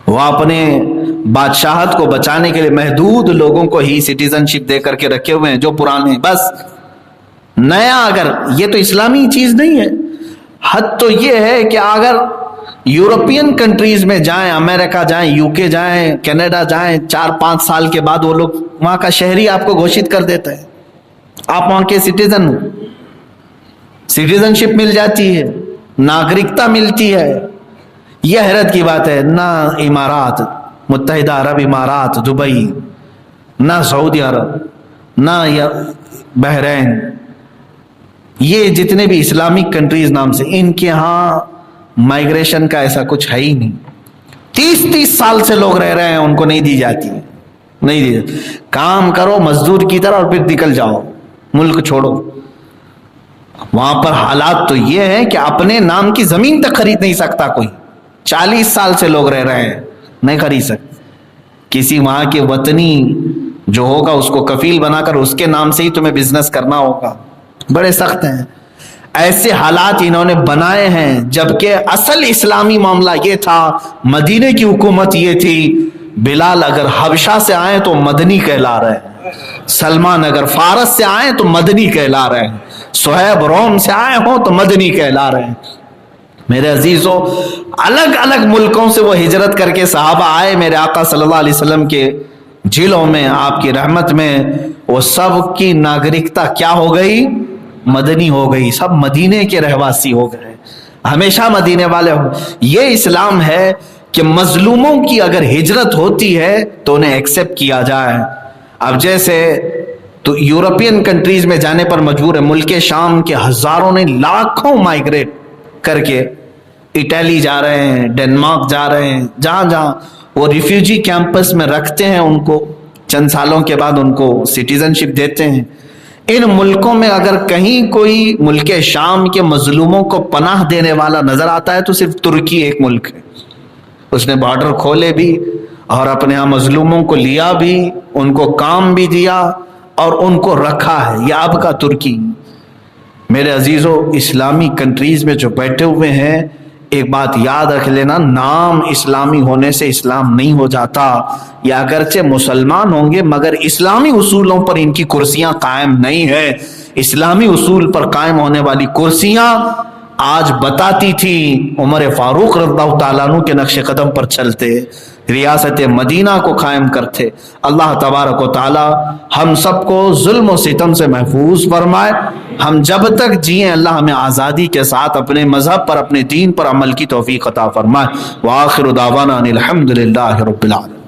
وہ اپنے بادشاہت کو بچانے کے لیے محدود لوگوں کو ہی سٹیزن شپ دے کر کے رکھے ہوئے ہیں جو پرانے، بس نیا اگر یہ تو اسلامی چیز نہیں ہے۔ حد تو یہ ہے کہ اگر یورپین کنٹریز میں جائیں، امریکہ جائیں، یو کے جائیں، کینیڈا جائیں، 4-5 سال کے بعد وہ لوگ وہاں کا شہری آپ کو گھوشت کر دیتا ہے، آپ وہاں کے سٹیزن ہو، سٹیزن شپ مل جاتی ہے، ناگرکتا ملتی ہے۔ یہ حیرت کی بات ہے، نہ امارات، متحدہ عرب امارات، دبئی، نہ سعودی عرب، نہ بحرین، یہ جتنے بھی اسلامک کنٹریز نام سے، ان کے ہاں مائیگریشن کا ایسا کچھ ہے ہی نہیں۔ 30 سال سے لوگ رہ رہے ہیں، ان کو نہیں دی جاتی، نہیں دی جاتی۔ کام کرو مزدور کی طرح اور پھر نکل جاؤ، ملک چھوڑو۔ وہاں پر حالات تو یہ ہے کہ اپنے نام کی زمین تک خرید نہیں سکتا کوئی، 40 سال سے لوگ رہ رہے ہیں، نہیں خرید سکتے۔ کسی وہاں کے وطنی جو ہوگا اس کو کفیل بنا کر اس کے نام سے ہی تمہیں بزنس کرنا ہوگا، بڑے سخت ہیں۔ ایسے حالات انہوں نے بنائے ہیں، جبکہ اصل اسلامی معاملہ یہ تھا، مدینے کی حکومت یہ تھی، بلال اگر حبشہ سے آئیں تو مدنی کہلا رہے ہیں، سلمان اگر فارس سے آئیں تو مدنی کہلا رہے ہیں، صہیب روم سے آئے ہوں تو مدنی کہلا رہے ہیں۔ میرے عزیزو، الگ الگ ملکوں سے وہ ہجرت کر کے صحابہ آئے میرے آقا صلی اللہ علیہ وسلم کے جھیلوں میں، آپ کی رحمت میں، وہ سب کی ناگرکتا کیا ہو گئی؟ مدنی ہو گئی، سب مدینے کے رہواسی ہو گئے، ہمیشہ مدینے والے ہو۔ یہ اسلام ہے کہ مظلوموں کی اگر ہجرت ہوتی ہے تو انہیں ایکسیپٹ کیا جائے۔ اب جیسے تو یورپین کنٹریز میں جانے پر مجبور ہے، ملک شام کے ہزاروں نے لاکھوں مائیگریٹ کر کے اٹلی جا رہے ہیں، ڈنمارک جا رہے ہیں، جہاں جہاں وہ ریفیوجی کیمپس میں رکھتے ہیں ان کو، چند سالوں کے بعد ان کو سٹیزن شپ دیتے ہیں۔ ان ملکوں میں اگر کہیں کوئی ملک شام کے مظلوموں کو پناہ دینے والا نظر آتا ہے تو صرف ترکی ایک ملک ہے، اس نے بارڈر کھولے بھی اور اپنے ہاں مظلوموں کو لیا بھی، ان کو کام بھی دیا اور ان کو رکھا ہے، یہ اب کا ترکی۔ میرے عزیزوں، اسلامی کنٹریز میں جو بیٹھے ہوئے ہیں، ایک بات یاد رکھ لینا، نام اسلامی ہونے سے اسلام نہیں ہو جاتا۔ یا اگرچہ مسلمان ہوں گے مگر اسلامی اصولوں پر ان کی کرسیاں قائم نہیں ہیں۔ اسلامی اصول پر قائم ہونے والی کرسیاں آج بتاتی تھی عمر فاروق رضی اللہ تعالیٰ عنہ کے نقش قدم پر چلتے، ریاست مدینہ کو قائم کرتے۔ اللہ تبارک و تعالی ہم سب کو ظلم و ستم سے محفوظ فرمائے۔ ہم جب تک جئیں اللہ ہمیں آزادی کے ساتھ اپنے مذہب پر، اپنے دین پر عمل کی توفیق عطا فرمائے۔ وآخر دعوانا ان الحمد للہ رب العالمین۔